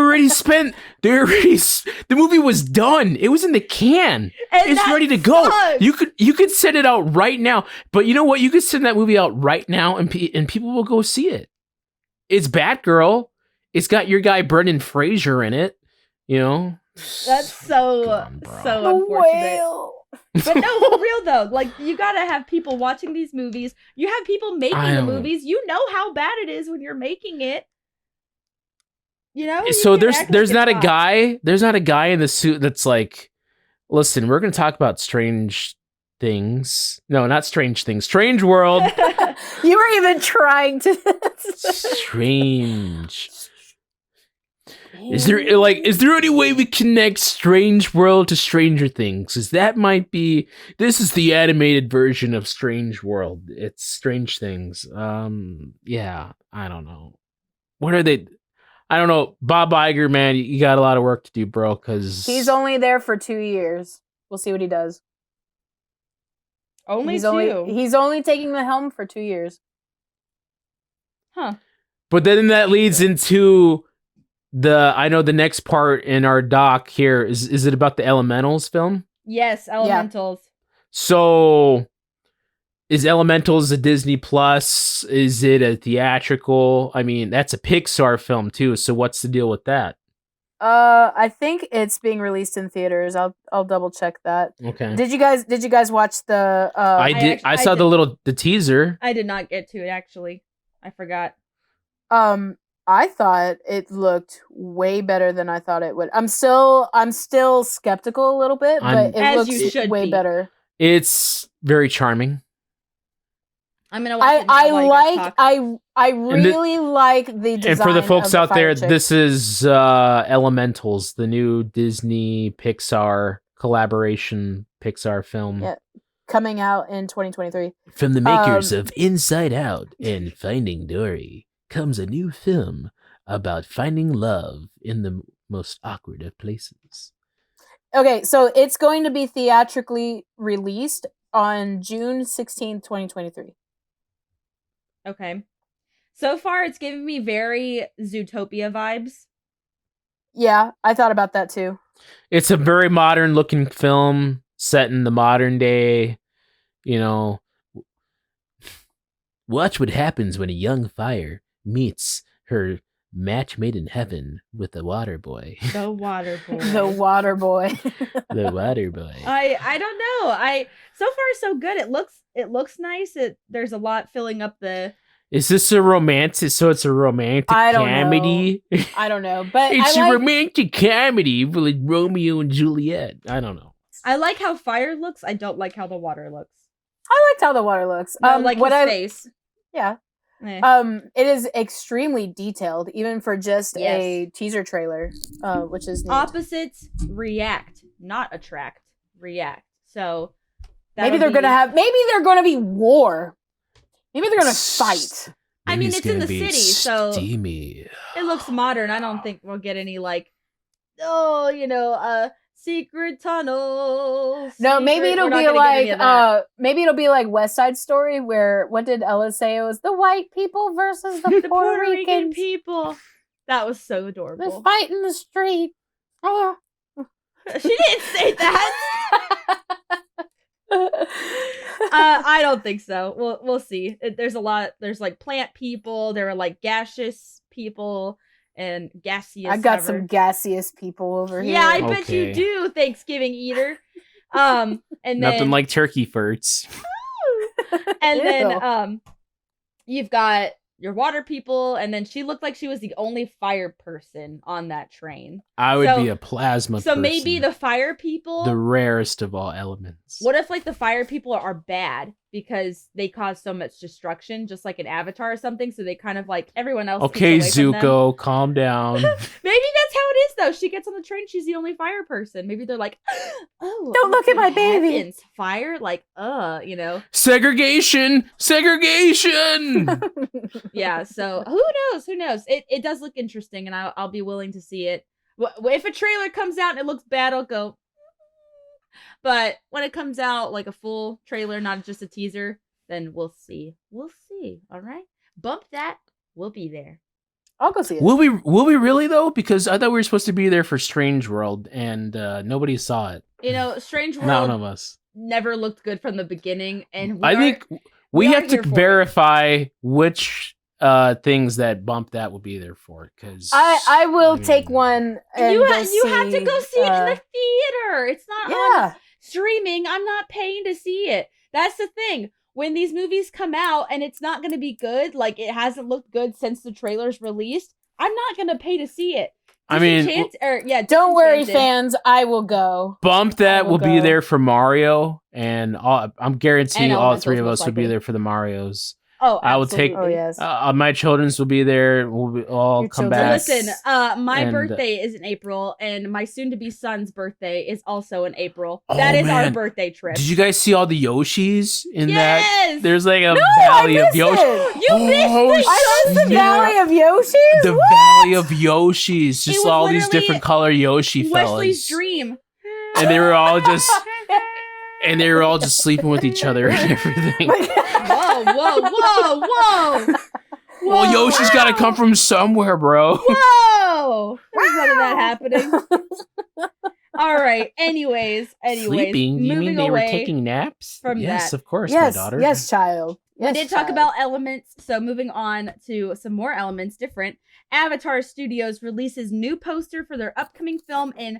movie was done. It was in the can. And it's ready to go. You could send it out right now. But you know what? You could send that movie out right now, and people will go see it. It's Batgirl. It's got your guy Brendan Fraser in it. You know. That's so unfortunate. But no, for real though, like you gotta have people watching these movies. You have people making the movies. You know how bad it is when you're making it. You know. So there's not a guy in the suit that's like, listen, we're gonna talk about strange things. No, not strange things. Strange world. You were even trying to. Strange. Is there any way we connect Strange World to Stranger Things? Because this is the animated version of Strange World. It's Strange Things. Yeah, I don't know. What are they? I don't know. Bob Iger, man, you got a lot of work to do, bro. Because he's only there for 2 years. We'll see what he does. He's only taking the helm for 2 years. Huh. But then that leads into the next part in our doc here is it about the Elementals film? Yes, Elementals. Yeah. So is Elementals a Disney Plus? Is it a theatrical? I mean, that's a Pixar film too. So what's the deal with that? I think it's being released in theaters. I'll double check that. Okay. Did you guys watch the I saw the teaser. I did not get to it actually. I forgot. I thought it looked way better than I thought it would. I'm still skeptical a little bit, but it looks way better. It's very charming. I'm gonna watch it. I really like the design. And for the folks out there, chick. This is Elementals, the new Disney Pixar collaboration Pixar film. Yeah, coming out in 2023. From the makers of Inside Out and Finding Dory comes a new film about finding love in the most awkward of places. Okay, so it's going to be theatrically released on June 16th, 2023. Okay. So far, it's giving me very Zootopia vibes. Yeah, I thought about that too. It's a very modern looking film set in the modern day, you know. Watch what happens when a young fire meets her match made in heaven with the water boy. The water boy. The water boy. The water boy. I don't know. So far so good. It looks nice. There's a lot filling up the. Is this a romantic? So it's a romantic comedy. I don't know, but it's a romantic comedy like Romeo and Juliet. I don't know. I like how fire looks. I don't like how the water looks. I liked how the water looks. Like his face. Yeah. It is extremely detailed, even for just a teaser trailer, which is neat. Opposites react, not attract. React. So maybe they're gonna be war. Maybe they're gonna fight. I mean, it's in the city, so steamy. It looks modern. I don't think we'll get any secret tunnels. No, maybe it'll be like West Side Story, where what did Ella say? It was the white people versus the Puerto Rican people. That was so adorable. The fight in the street. Oh. She didn't say that. I don't think so. We'll see. There's a lot. There's like plant people. There are like gaseous people. And gaseous. I got some gaseous people over here. Yeah, I bet you do, Thanksgiving eater. And then nothing like turkey farts. And then you've got your water people, and then she looked like she was the only fire person on that train. I would be a plasma So person. maybe the fire people, the rarest of all elements. what if like the fire people are bad because they cause so much destruction, just like an Avatar or something, so they kind of like everyone else. Okay, keeps away from them? Zuko, calm down. Maybe that's how it is though. She gets on the train, she's the only fire person. Maybe they're like, oh, Don't look at my baby. heavens, fire, like, you know. Segregation! Yeah, so who knows? It does look interesting, and I'll be willing to see it. If a trailer comes out and it looks bad, I'll go. But when it comes out like a full trailer, not just a teaser, then we'll see. We'll see. All right, bump that. We'll be there. I'll go see it. Will we really though? Because I thought we were supposed to be there for Strange World, and nobody saw it. You know, Strange World None of us. never looked good from the beginning, and I think we have to verify which things that bump that will be there for. Because I will take one. And you go have to go see it in the theater. It's not on streaming. I'm not paying to see it. That's the thing. When these movies come out and it's not going to be good, like it hasn't looked good since the trailer's released, I'm not going to pay to see it. I mean, don't worry, fans. I will go. Bump that will be there for Mario, and I'm guaranteeing all three of us will be there for the Marios. Oh, absolutely. I will take. Oh, yes. My children's will be there. We'll all come back. Listen, my birthday is in April, and my soon-to-be son's birthday is also in April. That is our birthday trip. Did you guys see all the Yoshis in that? There's like a valley of Yoshi. You missed it. I missed the valley of Yoshis. The valley of Yoshis. Just all these different color Yoshi fellas. Wesley's dream. And they were all just. And they were all just sleeping with each other and everything. Whoa. Well, Yoshi's got to come from somewhere, bro. Whoa. There's none of that happening. All right. Anyways. Sleeping? You mean they were taking naps? Yes, of course, my daughter. Yes, child. Yes, we did talk about elements, so moving on to some more elements, different. Avatar Studios releases new poster for their upcoming film in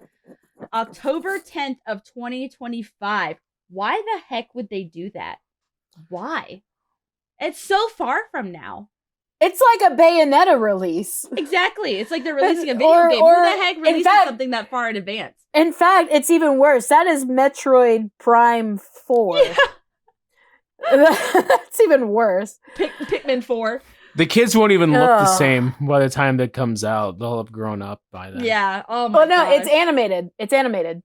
October 10th of 2025. Why the heck would they do that? Why? It's so far from now. It's like a Bayonetta release. Exactly. It's like they're releasing a video game. Who the heck releases something that far in advance? In fact, it's even worse. That is Metroid Prime 4. Yeah. That's even worse. Pikmin 4. The kids won't even look the same by the time that comes out. They'll have grown up by then. Yeah. Oh my God. It's animated. It's animated.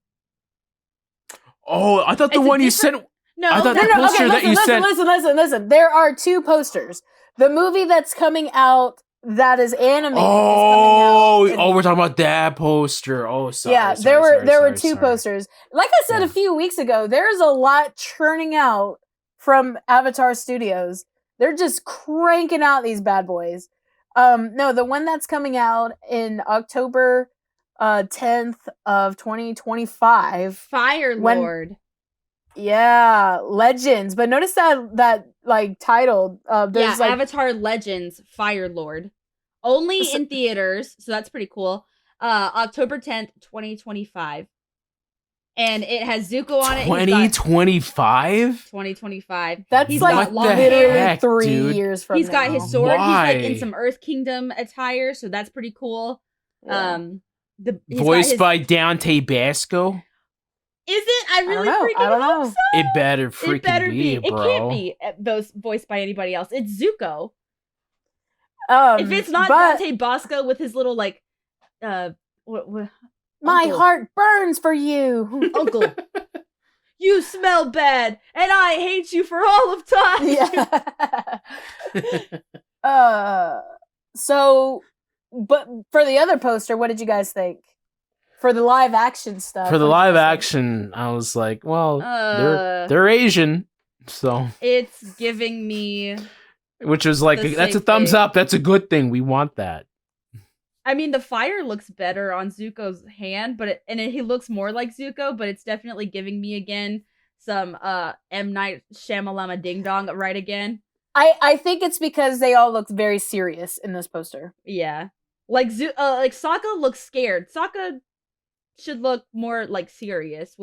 Oh, I thought the one you sent. No, I thought the poster that you sent. Listen. There are two posters. The movie that's coming out that is animated. We're talking about that poster. Oh, sorry. Yeah, there were two posters. Like I said a few weeks ago, there's a lot churning out from Avatar Studios. They're just cranking out these bad boys. No, the one that's coming out in October 10th of 2025. Fire Lord. Yeah, Legends. But notice that like title. There's Avatar Legends Fire Lord. Only in theaters, so that's pretty cool. October 10th, 2025. And it has Zuko on it. 2025? 2025. That's he's like literally 3 years from now. He's got his sword. Why? He's like in some Earth Kingdom attire, so that's pretty cool. Yeah. Voiced by Dante Basco? Is it? I really freaking hope so. It better freaking be, bro. It can't be voiced by anybody else. It's Zuko. If it's not Dante Basco with his little like, what my heart burns for you, Uncle. You smell bad, and I hate you for all of time. Yeah. So, but for the other poster, what did you guys think? For the live action stuff. For the live action, I was like, well, they're Asian, so it's giving me. Which was like, that's a thumbs up. That's a good thing. We want that. I mean, the fire looks better on Zuko's hand, he looks more like Zuko, but it's definitely giving me again some M. Night Shyamalama Ding Dong right again. I think it's because they all look very serious in this poster. Yeah, like Sokka looks scared. Sokka should look more like serious.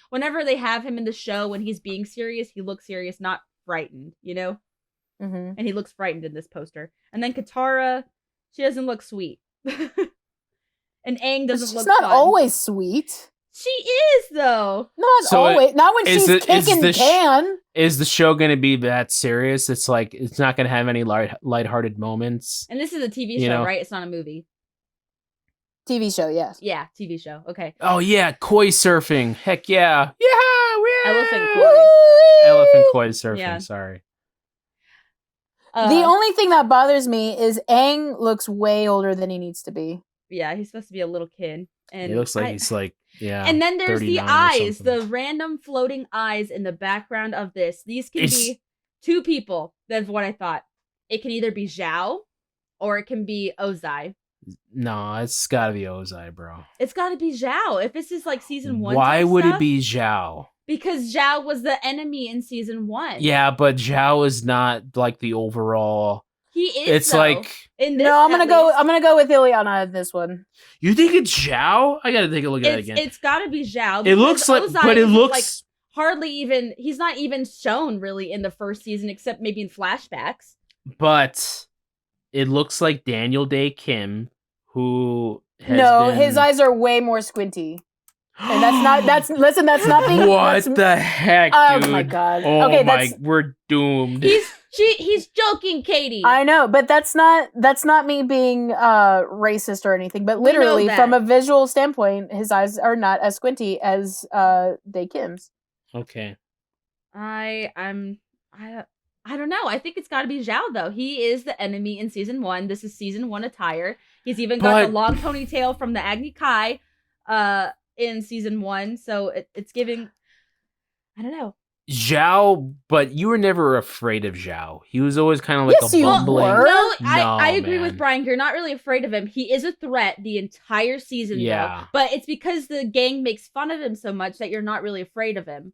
Whenever they have him in the show when he's being serious, he looks serious, not frightened. You know. Mm-hmm. And he looks frightened in this poster. And then Katara, she doesn't look sweet. And Aang doesn't She's look not fun. always sweet. She is, though. Not So always. Not when is she's it- is kicking the can. Is the show going to be that serious? It's like it's not going to have any lighthearted moments. And this is a TV You show, know. right? It's not a movie. TV show, yes. Yeah, TV show. Okay. Oh yeah, koi surfing. Heck yeah. Yeah. Elephant koi. Woo-wee! Elephant koi surfing. Yeah. Sorry. The only thing that bothers me is Aang looks way older than he needs to be. Yeah, he's supposed to be a little kid. And He looks like he's like And then there's the 39 or eyes, something. the random floating eyes in the background of this. These can It's- be two people. That's what I thought. It can either be Zhao or it can be Ozai. No, it's got to be Ozai, bro. It's got to be Zhao. If this is like season 1 Why type would stuff, it be Zhao? Because Zhao was the enemy in season 1. Yeah, but Zhao is not like the overall. He is. It's though. like in this, No, I'm gonna at go. least, I'm gonna go with Ileana in this one. you think it's Zhao? I gotta take a look at it again. It's got to be Zhao. It because looks like, Ozai but it is, looks. like, hardly even. He's not even shown really in the first season, except maybe in flashbacks. But it looks like Daniel Day Kim, who has No, been... his eyes are way more squinty, and that's not. That's listen. That's not being. What that's, the heck, Oh dude? my god. Oh Okay, my, that's. we're doomed. He's joking, Katie. I know, but that's not me being racist or anything. But We know literally, that. from a visual standpoint, his eyes are not as squinty as Day Kim's. Okay. I don't know. I think it's got to be Zhao though. He is the enemy in season 1. This is season 1 attire. He's even got the But- long ponytail from the Agni Kai in season 1. So it's giving. I don't know. Zhao, but you were never afraid of Zhao. He was always kind of like Yes, a you bumbling. were. No, No, I agree with man. Brian. You're not really afraid of him. He is a threat the entire season, Yeah. though. But it's because the gang makes fun of him so much that you're not really afraid of him.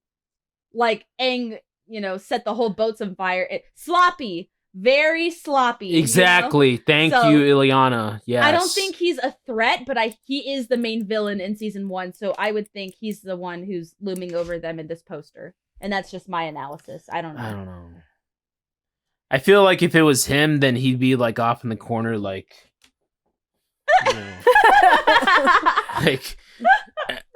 Like Aang, set the whole boats on fire. Sloppy, very sloppy. Exactly. Thank So, you, Ileana. Yes. I don't think he's a threat, but he is the main villain in season 1. So I would think he's the one who's looming over them in this poster. And that's just my analysis. I don't know. I don't know. I feel like if it was him, then he'd be like off in the corner, like, you know, like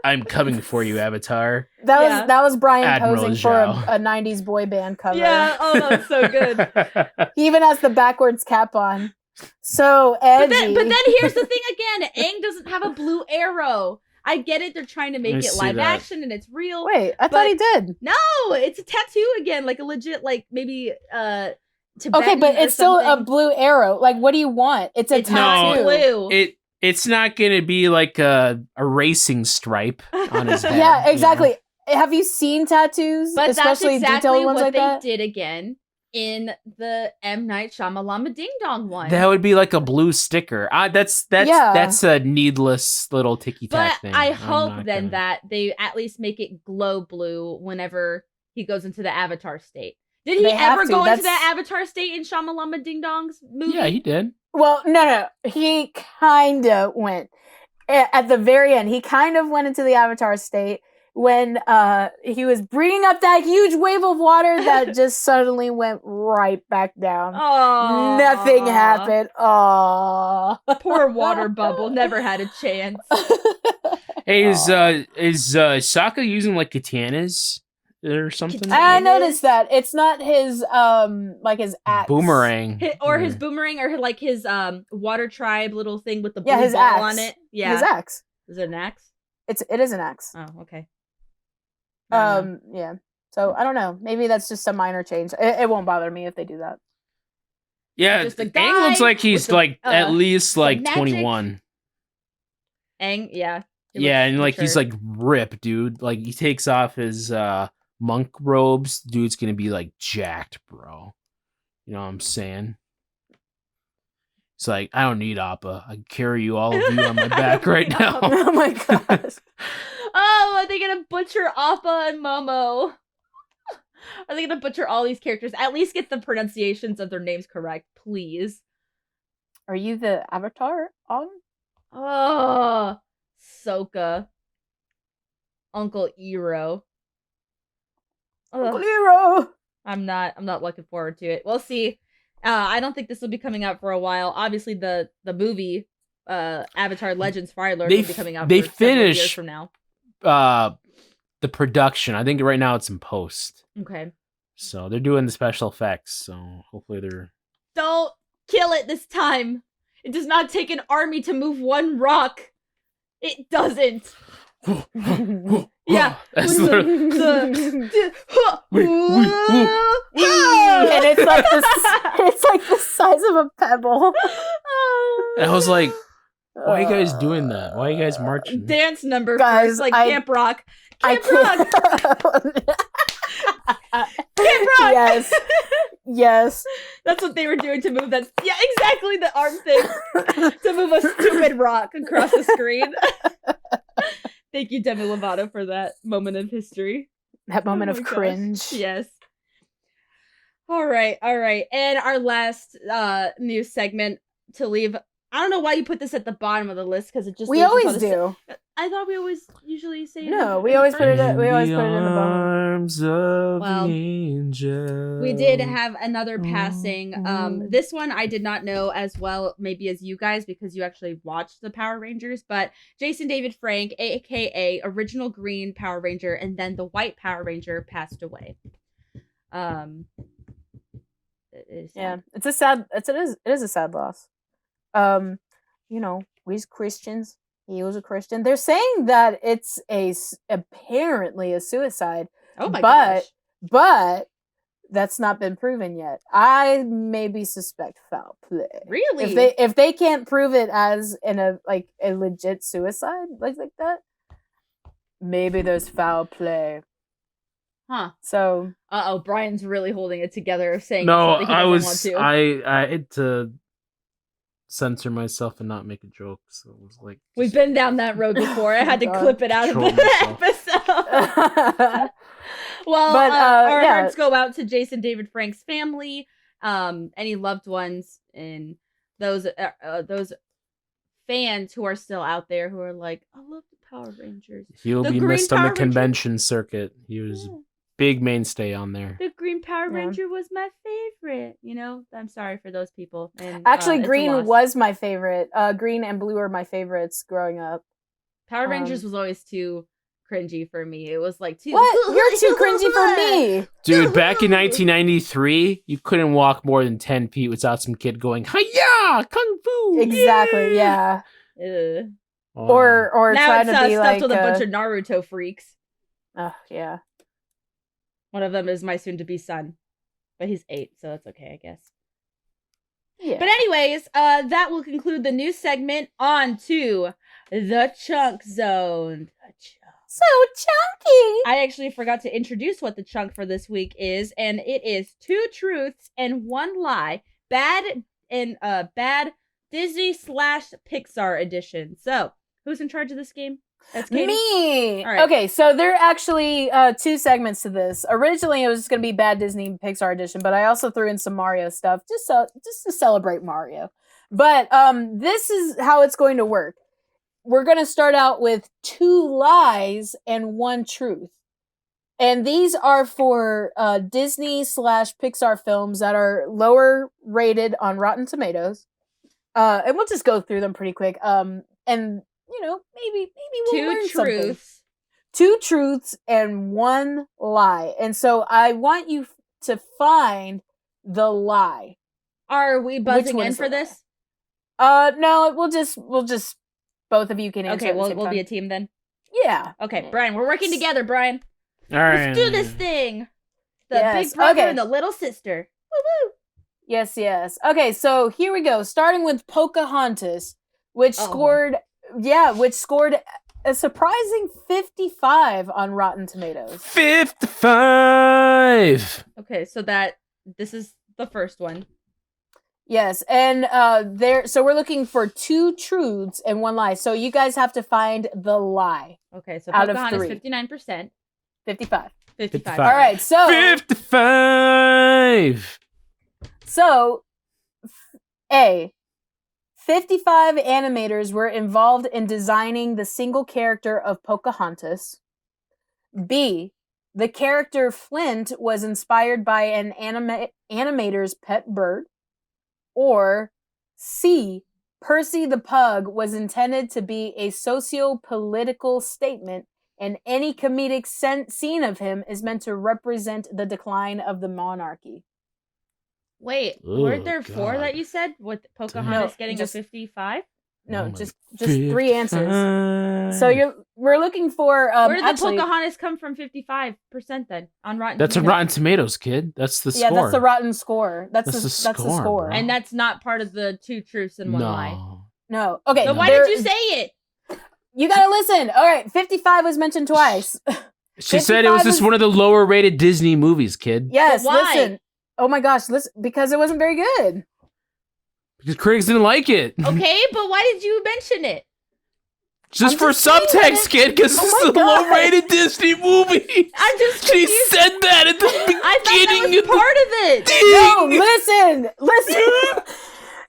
I'm coming for you, Avatar. That was Brian Admiral posing for Zhao. a 90s boy band cover. Yeah, oh, that was so good. He even has the backwards cap on. So edgy. But then here's the thing again. Aang doesn't have a blue arrow. I get it. They're trying to make Let me it see live that. action and it's real. Wait, I thought but- he did. No, it's a tattoo again. Like a legit, like maybe Okay, Tibetan but or it's still a something. blue arrow. Like, what do you want? It's a It's not tattoo. blue. It's not gonna be like a racing stripe on his head. Yeah, you exactly. Have you seen tattoos? But that's Especially exactly detailed ones what like they that? did again in the M. Night Shyamalan Ding Dong one. That would be like a blue sticker. That's Yeah. that's a needless little ticky but tack thing. I I'm hope not then gonna- that they at least make it glow blue whenever he goes into the Avatar state. Did he They have ever to. go into That's- that Avatar state in Shyamalan Ding Dong's movie? Yeah, he did. Well, no. He kind of went. At the very end, he kind of went into the Avatar state when he was bringing up that huge wave of water that just suddenly went right back down. Oh, Nothing happened. Aww. Poor water bubble never had a chance. Hey, is Sokka using like katanas or something? I noticed that it's not his like his axe. Boomerang. Or his boomerang, or like his water tribe little thing with the blue Yeah, his ball axe. on it. Yeah, His axe. is it an axe? It is an axe. Oh, okay. I don't know. Yeah. So I don't know. Maybe that's just a minor change. It won't bother me if they do that. Yeah, Just a Aang looks guy like he's with the, like at least like magic. 21. Aang, yeah. He Yeah, looks and like he's mature. like ripped, dude. Like he takes off his monk robes, dude's gonna be like jacked, bro. You know what I'm saying? It's like I don't need Appa. I can carry you all of you on my back right now. Oh my gosh. Oh, are they gonna butcher Appa and Momo? Are they gonna butcher all these characters? At least get the pronunciations of their names correct, please. Are you the avatar on? Oh, Sokka. Uncle Iroh. Uncle Ugh. Nero. I'm not looking forward to it. We'll see. I don't think this will be coming out for a while. Obviously, the movie, Avatar: Legends Fire Lord will be coming out they for several years finish from now. the production. I think right now it's in post. Okay. So they're doing the special effects. So hopefully they're. Don't kill it this time. It does not take an army to move one rock. It doesn't. Yeah. That's and it's like the size of a pebble. And I was like, why are you guys doing that? Why are you guys marching? Dance number Guys, first, like Camp Rock. Camp Rock. Camp Rock. Yes. Yes. That's what they were doing to move that. Yeah, exactly, the arm thing. To move a stupid rock across the screen. Thank you, Demi Lovato, for that moment of history. That moment my of gosh. cringe. Yes. All right. And our last news segment to leave. I don't know why you put this at the bottom of the list, because it just We leaves us always on the do. I thought we always usually say No, we always put it at, we always In put it in the bottom. arms of Well, the angel. We did have another passing. This one I did not know as well, maybe as you guys, because you actually watched the Power Rangers. But Jason David Frank, aka original Green Power Ranger, and then the White Power Ranger, passed away. It is sad. Yeah, it is a sad loss. We's Christians. He was a Christian. They're saying that it's apparently a suicide. Oh my gosh. But that's not been proven yet. I maybe suspect foul play. Really? If they can't prove it as a legit suicide like that, maybe there's foul play. Huh. So Brian's really holding it together of saying No, something he doesn't want to. I had to censor myself and not make a joke. So it was like We've been down that road before. I had to God. clip it out of Control the myself. episode. Well, But, our yeah. hearts go out to Jason David Frank's family, any loved ones, and those fans who are still out there who are like, I love the Power Rangers. He'll The be Green missed on Power the Ranger- convention circuit. He was a big mainstay on there. The Green Power Yeah. Ranger was my favorite. I'm sorry for those people. And Actually, it's a green loss. was my favorite. Green and blue are my favorites growing up. Power Rangers was always too cringy for me. It was like too. What? You're too cringy for me. Dude, back in 1993, you couldn't walk more than 10 feet without some kid going, "Hi-ya! Kung Fu!" Exactly. Yeah. Ugh. Oh. Or Now trying it's to be stuffed like with a bunch of Naruto freaks. yeah. One of them is my soon-to-be son, but he's 8, so that's okay, I guess. Yeah. But anyways, that will conclude the news segment. On to the chunk zone. So chunky. I actually forgot to introduce what the chunk for this week is, and it is 2 truths and 1 lie. Bad Disney / Pixar edition. So, who's in charge of this game? That's Katie. Me. All right. Okay, so there are actually 2 segments to this. Originally, it was just going to be Bad Disney Pixar edition, but I also threw in some Mario stuff just to celebrate Mario. But this is how it's going to work. We're going to start out with 2 lies and 1 truth. And these are for Disney / Pixar films that are lower rated on Rotten Tomatoes. And we'll just go through them pretty quick. And maybe we'll 2 learn something. truths. 2 truths and 1 lie. And so I want you to find the lie. Are we buzzing one in is for the lie? this? No, we'll just both of you can answer. Okay, at the we'll same be time. a team then. Yeah. Okay, Brian, we're working together, Brian. All right. Let's do this thing. The Yes, big brother okay. and the little sister. Woo woo. Yes. Okay, so here we go. Starting with Pocahontas, which Oh. scored a surprising 55 on Rotten Tomatoes. 55. Okay, so this is the first one. Yes, and so we're looking for 2 truths and 1 lie. So you guys have to find the lie. Okay, so Out of Pocahontas 3. 59%. 55. 55. All right, so 55. So A, 55 animators were involved in designing the single character of Pocahontas. B, The character Flint was inspired by an animator's pet bird. Or C. Percy the Pug was intended to be a socio-political statement, and any comedic scene of him is meant to represent the decline of the monarchy. Wait, Oh, weren't there 4 God. that you said? With Pocahontas No, getting just- a 55? No, Oh my just 3 answers. God. So we're looking for Where did actually, the Pocahontas come from 55% then on Rotten That's a Tomatoes? Rotten Tomatoes, kid. That's the yeah, score. that's the rotten score. That's That's the the score. score, bro. And that's not part of the 2 truths and 1 lie. No. No, okay. So why there- did you say it? You gotta listen. All right, 55 was mentioned twice. She said it was 55 just was- one of the lower rated Disney movies, kid. Yes, But why? listen. Oh my gosh, listen, because it wasn't very good. Because critics didn't like it. Okay, but why did you mention it? Just I'm for just saying that subtext, it- kid, because Oh this my is a God. low rated Disney movie. I'm just She confused. said that at the I thought beginning that was part of it. the No, listen.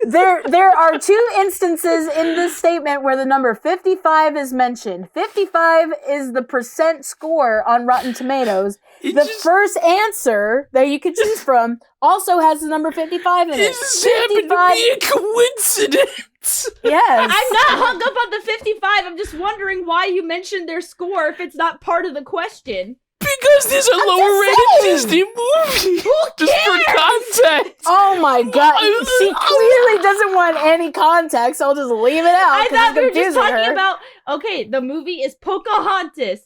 There are 2 instances in this statement where the number 55 is mentioned. 55 is the percent score on Rotten Tomatoes. It The just- first answer that you could choose from also has the number 55 in It it. just happened to be a coincidence. Yes. I'm not hung up on the 55. I'm just wondering why you mentioned their score if it's not part of the question. Because there's a lower rated saying. Disney movie. Who Just for cares? Oh context. my god. She clearly doesn't want any context. I'll just leave it out. I 'cause thought it's we were just confusing talking her. about, okay, the movie is Pocahontas.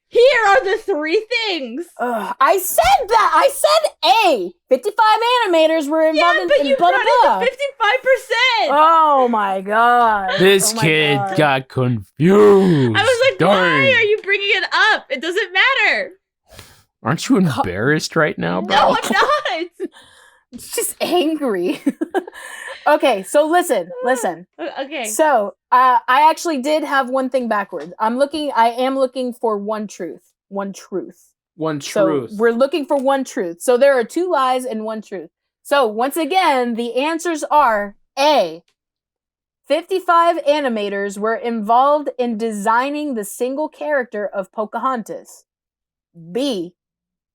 Here are the 3 things. Ugh, I said that. I said A. 55 animators were involved Yeah, in but you blah, brought blah, blah. in the 55%. Oh my god. This Oh my kid God. got confused. I was like, Darn. why are you bringing it up? It doesn't matter. Aren't you embarrassed right now, bro? No, I'm not. She's angry. Okay, so listen. Okay. So, I actually did have one thing backwards. I am looking for one truth. One truth. One So truth. we're looking for one truth. So there are 2 lies and 1 truth. So once again, the answers are A. 55 animators were involved in designing the single character of Pocahontas. B.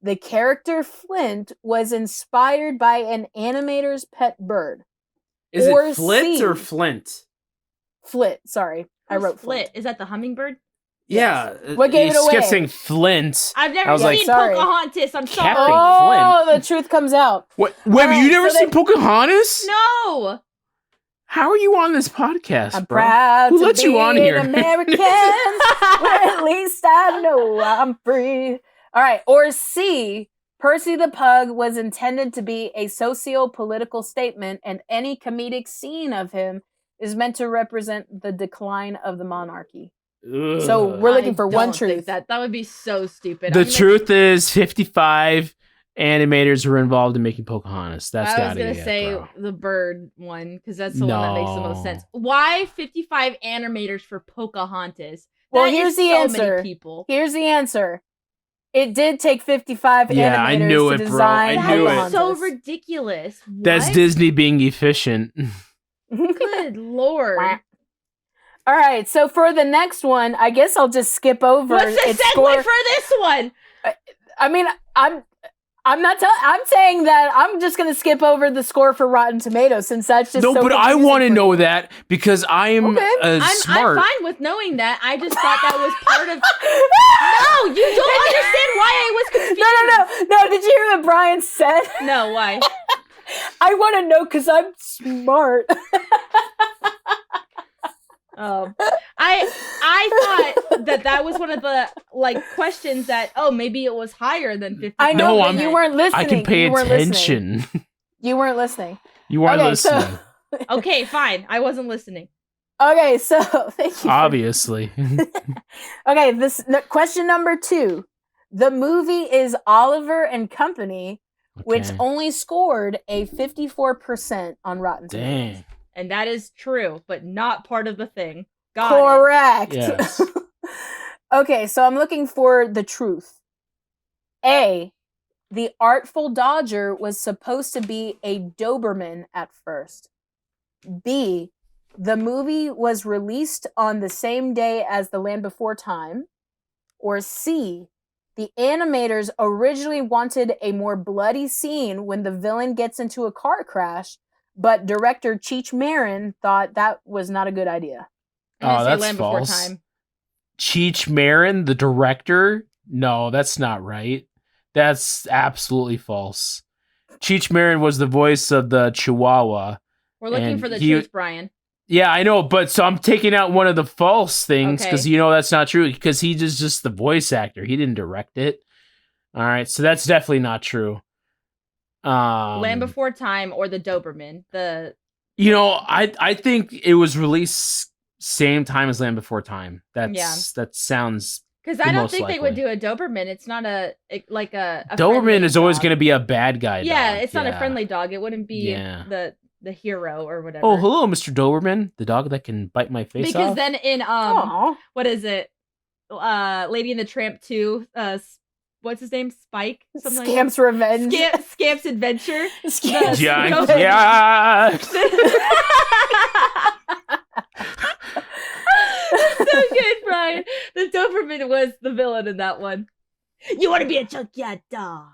The character Flint was inspired by an animator's pet bird. Is or it Flint C. or Flint? Flint, sorry. I Who's wrote Flit. Flint. Is that the hummingbird? Yeah. What gave you it away? kept saying Flint. I've I never was like, seen sorry. Pocahontas. I'm sorry. Captain Oh, the truth comes out. What? Wait, Alright, you never so seen then- Pocahontas? No. How are you on this podcast, I'm bro? proud Who to let be you on here? an American. Well, at least I know I'm free. All right. Or C. Percy the Pug was intended to be a socio-political statement, and any comedic scene of him is meant to represent the decline of the monarchy. So Ugh. we're looking I for one don't think truth. That would be so stupid. The I'm gonna- truth is 55 animators were involved in making Pocahontas. That's I was gotta gonna be it, say bro. the bird one because that's the one that makes the most No. sense. Why 55 animators for Pocahontas? Well, That here's is the so answer. Many people. Here's the answer. It did take 55 Yeah, animators I knew to it, bro. design I knew it. That is so Pocahontas. ridiculous. That's What? Disney being efficient. Good lord. All right, so for the next one, I guess I'll just skip over What's the its segue score. for this one? I mean, I'm not telling. I'm saying that I'm just gonna skip over the score for Rotten Tomatoes since that's just No, so but I confusing want to for know me. that because I am Okay. I'm smart. fine with knowing that. I just thought that was part of. No, you don't understand why I was confused. No. Did you hear what Brian said? No, why? I want to know because I'm smart. I thought that was one of the questions that maybe it was higher than 50. I know, No, but I'm- you weren't listening. I can pay You weren't attention. You weren't listening. You are Okay, so- listening, Okay, fine. I wasn't listening. Okay, so thank you. obviously. Okay, question number 2. The movie is Oliver and Company, which Okay. only scored a 54% on Rotten Tomatoes. Dang. And that is true, but not part of the thing. Got Correct. Yes. Okay, so I'm looking for the truth. A. The Artful Dodger was supposed to be a Doberman at first. B. The movie was released on the same day as The Land Before Time. Or C. the animators originally wanted a more bloody scene when the villain gets into a car crash, but director Cheech Marin thought that was not a good idea. I'm gonna say that's Land false. Before Time. Cheech Marin, the director? No, that's not right. That's absolutely false. Cheech Marin was the voice of the Chihuahua. We're looking And for the he- truth, Brian. Yeah, I know, but so I'm taking out one of the false things because Okay. that's not true because he just the voice actor. He didn't direct it. All right, so that's definitely not true. Land Before Time or the Doberman. I think it was released same time as Land Before Time. That sounds. Because The I don't most think they would likely. do a Doberman. It's not a Doberman friendly is always dog. going to be a bad guy. Yeah, dog. it's not a friendly dog. It wouldn't be Yeah. the hero or whatever. Oh, hello, Mr. Doberman, the dog that can bite my face Because off. then in Aw. what is it? Lady and the Tramp 2, what's his name? Spike? Something like Scamp's Revenge. that. Scamp's Adventure. Scamp's Yeah, Revenge. yeah. So good, Brian. The Doberman was the villain in that one. You want to be a junkyard dog?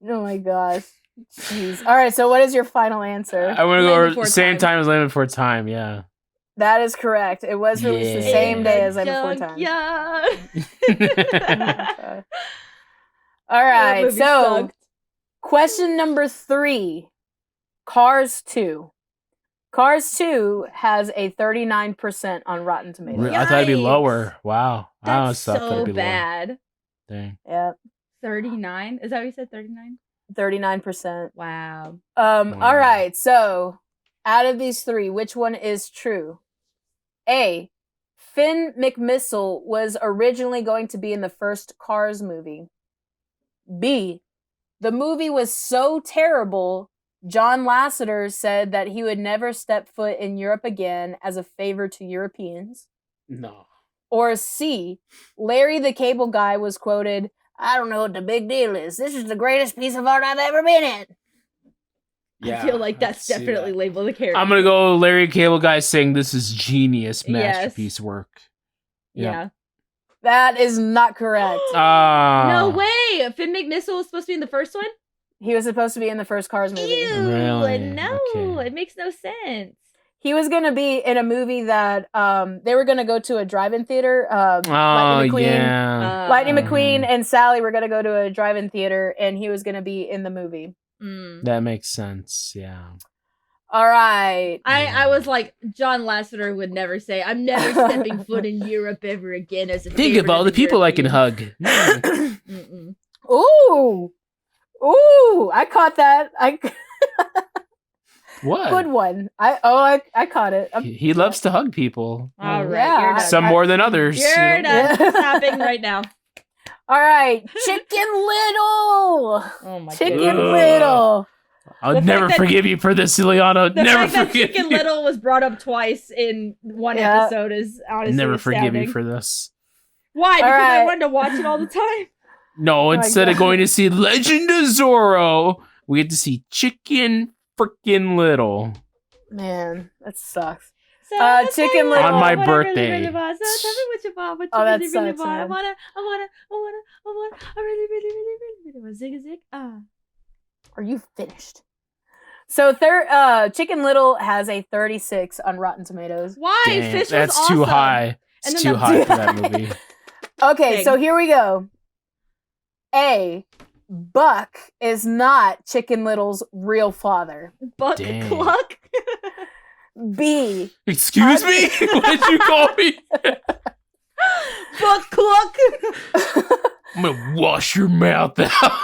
Oh my gosh. Jeez. All right, so what is your final answer? I want to Land go Before same Time. time as Land Before Time. Yeah. That is correct. It was released the Yeah. same day as Land Before Time. Junkyard. Okay. All right, movie so sucked. question number 3. Cars 2. Cars 2 has a 39% on Rotten Tomatoes. I thought it'd be Yikes. lower. Wow. I That's always thought that'd so be bad. lower. Dang. Yep, 39? Is that what you said? 39? 39%. Wow. Wow. All right, so out of these 3, which one is true? A. Finn McMissile was originally going to be in the first Cars movie. B. The movie was so terrible, John Lasseter said that he would never step foot in Europe again as a favor to Europeans. No. Or C. Larry the Cable Guy was quoted, "I don't know what the big deal is. This is the greatest piece of art I've ever been in." Yeah, I feel like that's I can see definitely that. labeled a character. I'm gonna go Larry Cable Guy saying this is genius Yes. masterpiece work. Yeah. That is not correct. No way! Finn McMissile was supposed to be in the first one? He was supposed to be in the first Cars movie. Ew! Really? No, Okay. it makes no sense. He was going to be in a movie that they were going to go to a drive-in theater. Oh Lightning McQueen, yeah. Lightning Mhm. McQueen and Sally were going to go to a drive-in theater, and he was going to be in the movie. That makes sense. Yeah. All right. I was like, John Lasseter would never say, "I'm never stepping foot in Europe ever again as a Think favor of all to the people I can Europeans." hug. Mm-mm. Ooh. Ooh, I caught that. What? Good one. I caught it. He loves to hug people. All right, Yeah. you're done. Some more than others. You're you know? done. Yeah. Stopping right now. All right. Chicken Little. Oh my Chicken goodness. Ugh. Little. I'll The never fact that- forgive you for this, Ileana. The Never fact that forgive Chicken you. Little was brought up twice in one Yeah. episode is honestly Never forgive astounding. you for this. Why? Because right. I wanted to watch it all the time. No, my instead of God. going to see Legend of Zorro, we get to see Chicken Frickin' Little. Man, that sucks. So Chicken Little. On my what I really, birthday. really want. So tell me what you want. What you Oh, that really, really sucks, want. I man. wanna. I really, really, really, really want. Zig a zig. Are you finished? So Chicken Little has a 36 on Rotten Tomatoes. Why? Dang, Fish that's was awesome. too high. And It's then too the- high for that movie. Okay, Dang. so here we go. A. Buck is not Chicken Little's real father. Buck Dang. Cluck. B. Excuse me? What did you call me? Buck Cluck. I'm gonna wash your mouth out.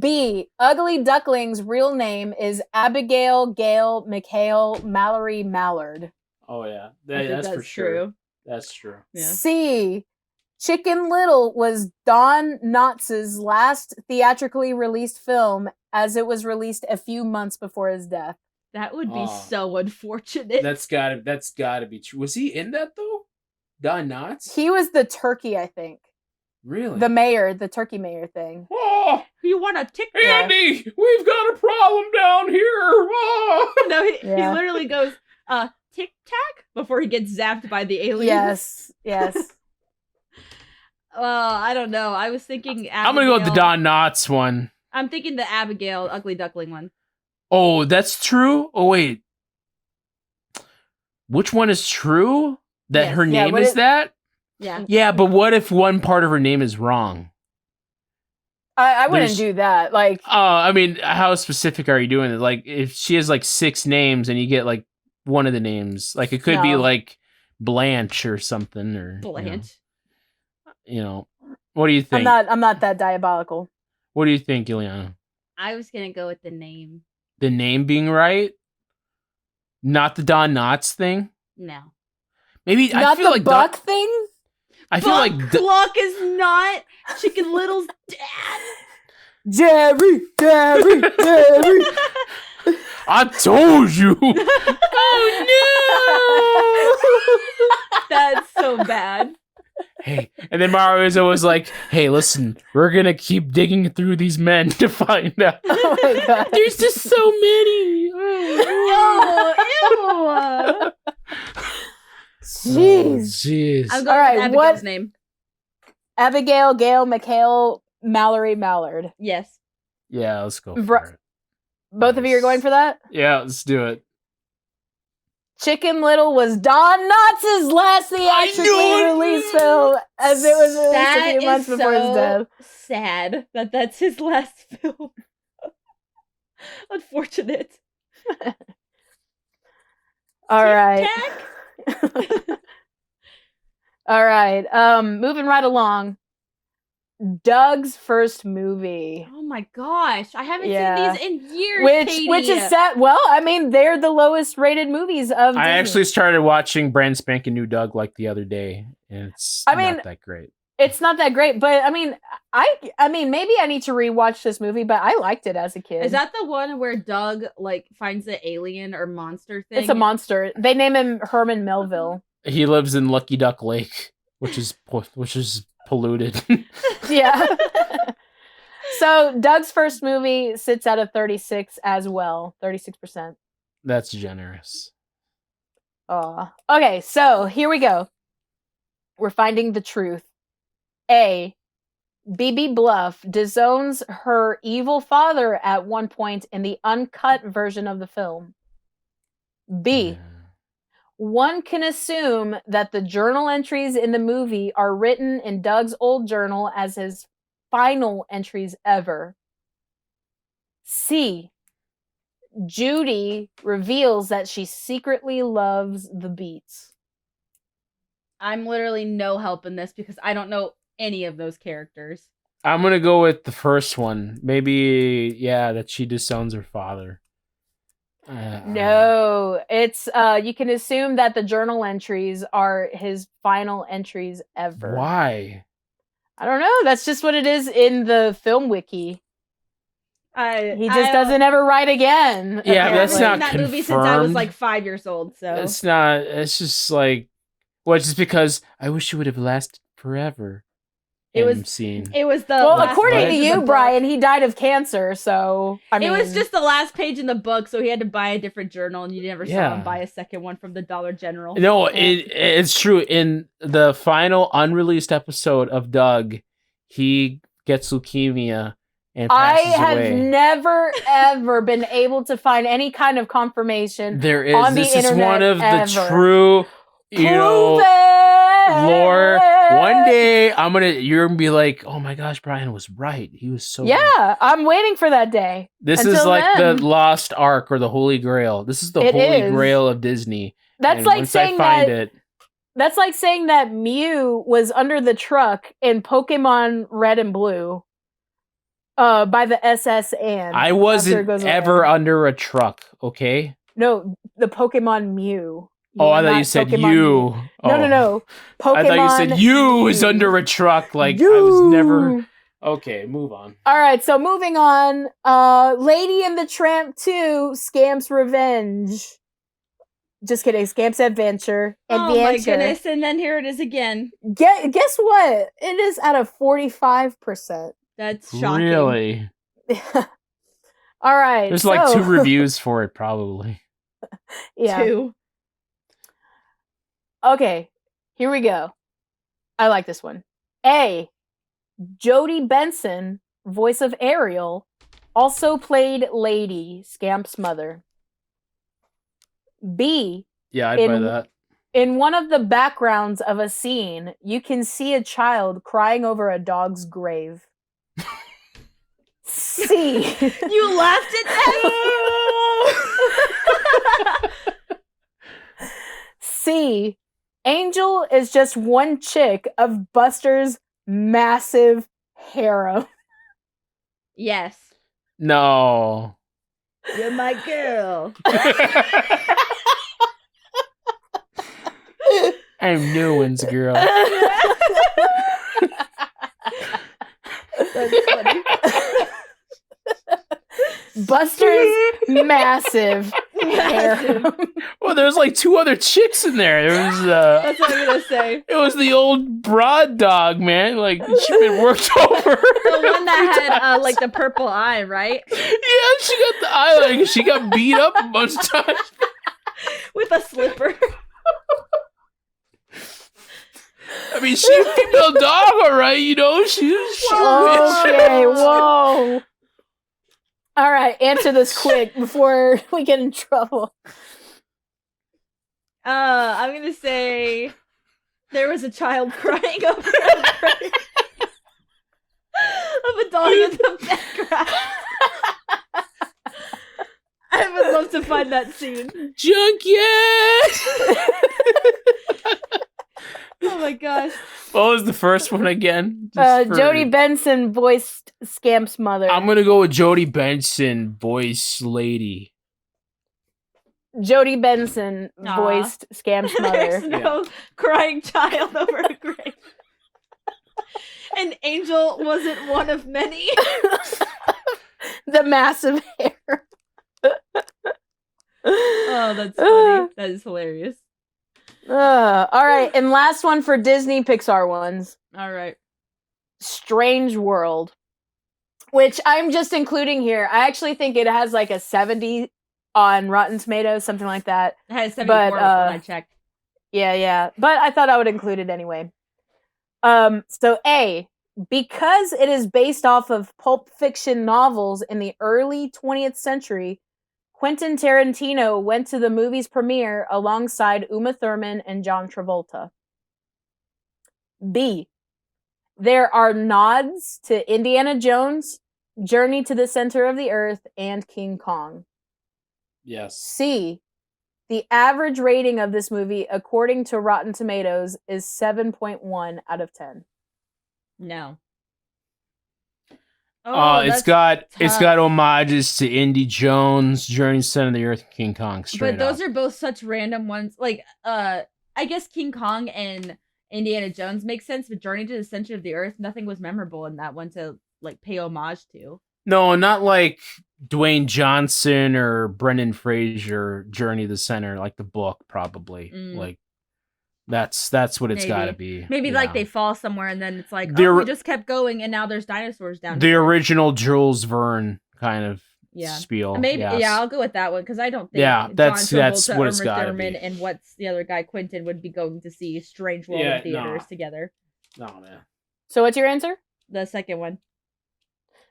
B. Ugly Duckling's real name is Abigail Gail McHale Mallory Mallard. Oh yeah, I think that's for sure. true. That's true. Yeah. C. Chicken Little was Don Knotts' last theatrically released film, as it was released a few months before his death. That would be Oh. so unfortunate. That's gotta be true. Was he in that though? Don Knotts? He was the turkey, I think. Really? The mayor, the turkey mayor thing. Oh, You want a tick? Andy, we've got a problem down here. Oh. No, he Yeah. literally goes, tic tac before he gets zapped by the aliens. Yes, yes. Well, I don't know. I was thinking Abigail. I'm gonna go with the Don Knotts one. I'm thinking the Abigail Ugly Duckling one. Oh, that's true? Oh, wait. Which one is true? That Yes. her Yeah, name what is it- that? Yeah. Yeah, but what if one part of her name is wrong? I wouldn't There's- do that. Like, I mean, how specific are you doing it? Like, if she has like 6 names and you get like one of the names, like it could be No. like Blanche or something, or Blanche. What do you think? I'm not that diabolical. What do you think, Ileana? I was gonna go with the name. The name being right, not the Don Knotts thing. No. Maybe I Not feel the like buck thing? I feel like Cluck is not Chicken Little's dad. Jerry! I told you. Oh no! That's so bad. Hey, and then Mario was like, "Hey, listen, we're gonna keep digging through these men to find out. Oh my god. There's just so many." Ew! Jeez. Jeez. I'm going All right, with Abigail's what- name. Abigail, Gail, Mikhail, Mallory, Mallard. Yes. Yeah, let's go Bru- for it. Both of you are going for that? Yeah, let's do it. Chicken Little was Don Knotts' last theatrically knew it! released film, as it was released That a few months is before his so death. sad that that's his last film. Unfortunate. All right. Tack. All right. Moving right along. Doug's first movie. Oh my gosh, I haven't Yeah. seen these in years. Which is sad. Well, I mean, they're the lowest rated movies of I Disney. actually started watching brand spanking new Doug like the other day, and it's I mean, not that great. It's not that great, but I mean, I mean, maybe I need to rewatch this movie, but I liked it as a kid. Is that the one where Doug like finds the alien or monster thing? It's a monster. They name him Herman Melville. He lives in Lucky Duck Lake, which is polluted. Yeah. So Doug's first movie sits at a 36 as well. 36%. That's generous. Okay, so here we go. We're finding the truth. A. BB Bluff disowns her evil father at one point in the uncut version of the film. B. Yeah. One can assume that the journal entries in the movie are written in Doug's old journal as his final entries ever. C. Judy reveals that she secretly loves the Beats. I'm literally no help in this because I don't know any of those characters. I'm gonna go with the first one. Maybe, yeah, that she disowns her father. No, it's you can assume that the journal entries are his final entries ever. Why? I don't know. That's just what it is in the film wiki. He just doesn't ever write again. Yeah, I that's haven't not seen that movie since I was confirmed. like 5 years old. So It's not. It's just like, well, it's just because I wish it would have lasted forever. It was- End scene. it was the Well, last according page to of the you, book. Brian, he died of cancer. So I mean, It was just the last page in the book, so he had to buy a different journal, and you never saw Yeah. him buy a second one from the Dollar General. No, it's true. In the final unreleased episode of Doug, he gets leukemia and I passes have away. never ever been able to find any kind of confirmation. There is. on the This is internet one of ever. the true, Prove it! lore. One day you're gonna be like, oh my gosh, Brian was right. He was so right." Yeah, I'm waiting for that day. This is Until like then. the lost ark or the holy grail. This is the It holy is. grail of Disney. That's And like once saying I find that. it, That's like saying that Mew was under the truck in Pokemon Red and Blue. By the SS and I after it wasn't goes ever away. under a truck. Okay. No, the Pokemon Mew. Oh, I are thought you not said Pokemon you. Mew. No, no. Pokemon I thought you said you was Mew. under a truck. Like I You. was never. Okay, move on. All right, so moving on. Lady and the Tramp 2, Scamp's Revenge. Just kidding, Scamp's Adventure. Oh my Adventure. goodness! And then here it is again. Guess what? It is at a 45%. That's shocking. Really? All right. There's like so- 2 reviews for it, probably. Yeah. 2. Okay, here we go. I like this one. A. Jodie Benson, voice of Ariel, also played Lady, Scamp's mother. B. Yeah, I'd buy that. In one of the backgrounds of a scene, you can see a child crying over a dog's grave. C. You laughed at that? C. Angel is just one chick of Buster's massive harem. Yes. No. You're my girl. I'm no one's girl. That's funny. Buster's massive harem. Well, there's like 2 other chicks in there. There was That's what I'm gonna say. it was the old broad dog, man. Like she'd been worked over. The one that had like the purple eye, right? Yeah, she got the eye. Like she got beat up a bunch of times. With a slipper. I mean, she's a female dog, all right. You know, she's Okay, whoa. All right, answer this quick before we get in trouble. I'm gonna say there was a child crying over a grave of a dog in the background. I would love to find that scene. Junkyard. Oh my gosh. What was the first one again? Just for- Jodie Benson voiced Scamp's mother. I'm gonna go with Jodie Benson, voice lady. Jodie Benson Aw. voiced Scamp's There's mother. no crying child over a grave. And Angel wasn't one of many. The massive hair. Oh, that's funny. That is hilarious. All right, and last one for Disney Pixar ones. All right. Strange World, which I'm just including here. I actually think it has like a 70 on Rotten Tomatoes, something like that. It has 74 when I checked. Yeah. But I thought I would include it anyway. So A, because it is based off of Pulp Fiction novels in the early 20th century, Quentin Tarantino went to the movie's premiere alongside Uma Thurman and John Travolta. B, there are nods to Indiana Jones, Journey to the Center of the Earth, and King Kong. Yes. C, the average rating of this movie, according to Rotten Tomatoes, is 7.1 out of 10. No. It's got homages to Indy Jones, Journey to the Center of the Earth, and King Kong. But those are both such random ones. Like, I guess King Kong and Indiana Jones make sense, but Journey to the Center of the Earth, nothing was memorable in that one to like pay homage to. No, not like Dwayne Johnson or Brendan Fraser, Journey to the Center, like the book, probably. Like that's what it's got to be. Maybe like they fall somewhere and then it's like, we just kept going and now there's dinosaurs down the here. original Jules Verne kind of spiel. Maybe yes. I'll go with that one because I don't think that's John Travolta, what it's Uma got to Thurman, be. and what's the other guy, Quentin, would be going to see Strange World in theaters together. No, man. So what's your answer? The second one.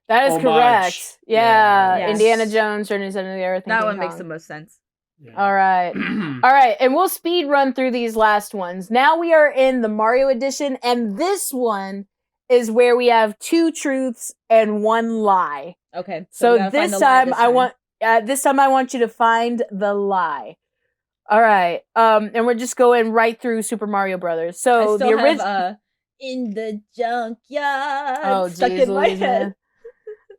That is Homage. correct. Yeah. Yes. Indiana Jones, Journey to the Center of the Earth. and That King one makes Kong. the most sense. Yeah. All right. All right. And we'll speed run through these last ones. Now we are in the Mario edition. And this one is where we have 2 truths and 1 lie. Okay. So we gotta find this the lie time I want you to find the lie. All right. And we're just going right through Super Mario Brothers. So I still the original have in the junkyard stuck in my head.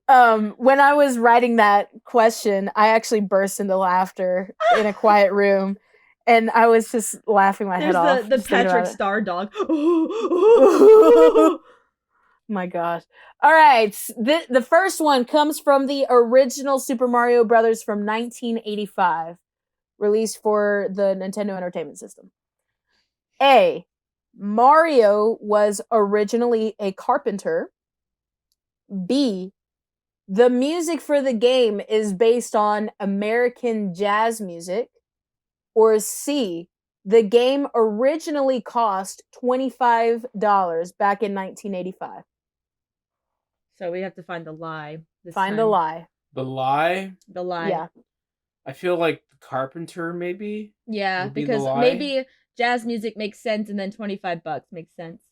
When I was writing that question, I actually burst into laughter in a quiet room, and I was just laughing my head off. The just thinking Patrick about it. Star dog. My gosh. All right. The first one comes from the original Super Mario Brothers from 1985, released for the Nintendo Entertainment System. A, Mario was originally a carpenter. B, the music for the game is based on American jazz music. Or C, The game originally cost $25 back in 1985. So we have to find the lie. Find the lie. The lie? The lie. Yeah. I feel like the Carpenter, maybe? Yeah, would be the because lie? maybe jazz music makes sense and then $25 makes sense.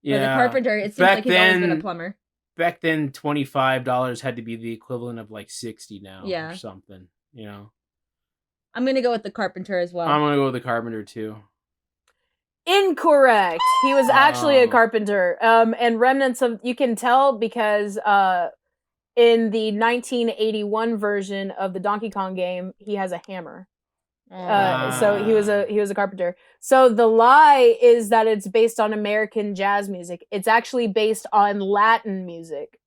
Yeah. For the Carpenter, it seems Back like he's always been a then- plumber. Back then, $25 had to be the equivalent of like 60 now Yeah. or something, you know? I'm gonna go with the Carpenter as well. I'm going to go with the Carpenter, too. Incorrect. He was actually a Oh. carpenter. And remnants of, you can tell because in the 1981 version of the Donkey Kong game, he has a hammer. So he was a carpenter. So the lie is that it's based on American jazz music. It's actually based on Latin music.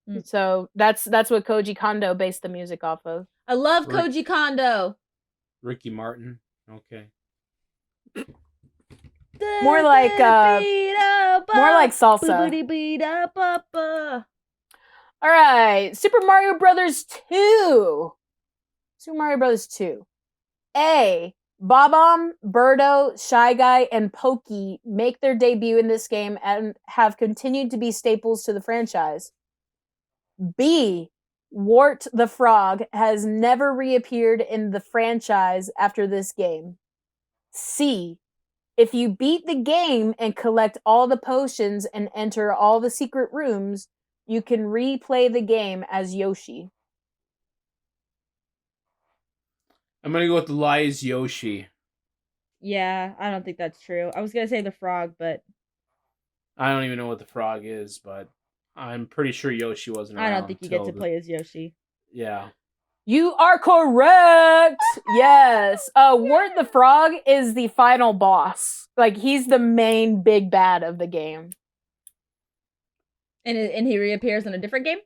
Mm. So that's what Koji Kondo based the music off of. I love Right. Koji Kondo. Ricky Martin. Okay. More like salsa. All right, Super Mario Brothers 2. Super Mario Brothers 2. A. Bob-omb, Birdo, Shy Guy, and Pokey make their debut in this game and have continued to be staples to the franchise. B. Wart the Frog has never reappeared in the franchise after this game. C. If you beat the game and collect all the potions and enter all the secret rooms, you can replay the game as Yoshi. I'm going to go with the lie is Yoshi. Yeah, I don't think that's true. I was gonna say the frog, but I don't even know what the frog is, but I'm pretty sure Yoshi wasn't around. I don't think you get to till play as Yoshi. Yeah. You are correct. Yes. Wart the Frog is the final boss. Like, he's the main big bad of the game. And he reappears in a different game?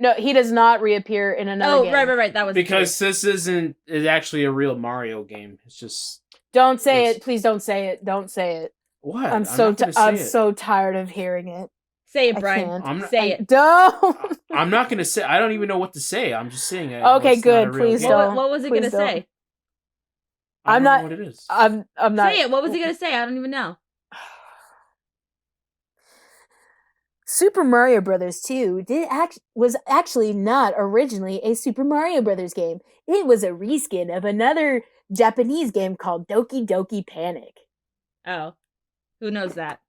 No, he does not reappear in another game. Right. That was Because this isn't is actually a real Mario game. It's just Don't say It's- it. Please don't say it. Don't say it. what? I'm not gonna say I'm it. so tired of hearing it. Say it, I Brian. can't. I'm not- Say it. Don't. I'm not gonna say. I don't even know what to say. I'm just saying it. Okay, it's not good. a real Please game. don't. What was he Please gonna don't. say? I I'm don't know not- what it is. I'm not. Say it. What was he gonna say? I don't even know. Super Mario Brothers 2 was actually not originally a Super Mario Brothers game. It was a reskin of another Japanese game called Doki Doki Panic. Oh, who knows that?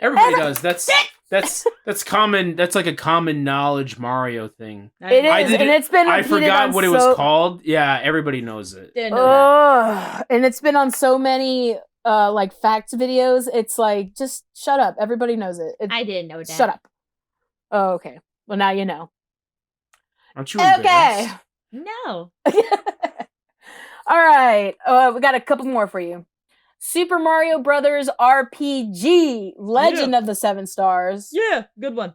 Everybody does. That's common. That's like a common knowledge Mario thing. It I is, did and it- it's been I repeated forgot on what it was called. Yeah, everybody knows it. Didn't know that. Ugh, and it's been on so many like facts videos. It's like, just shut up. Everybody knows it. I didn't know that. Shut up. Oh, okay. Well, now you know. Aren't you Okay. embarrassed? No. All right. We got a couple more for you. Super Mario Brothers RPG, Legend of the Seven Stars. Yeah, good one.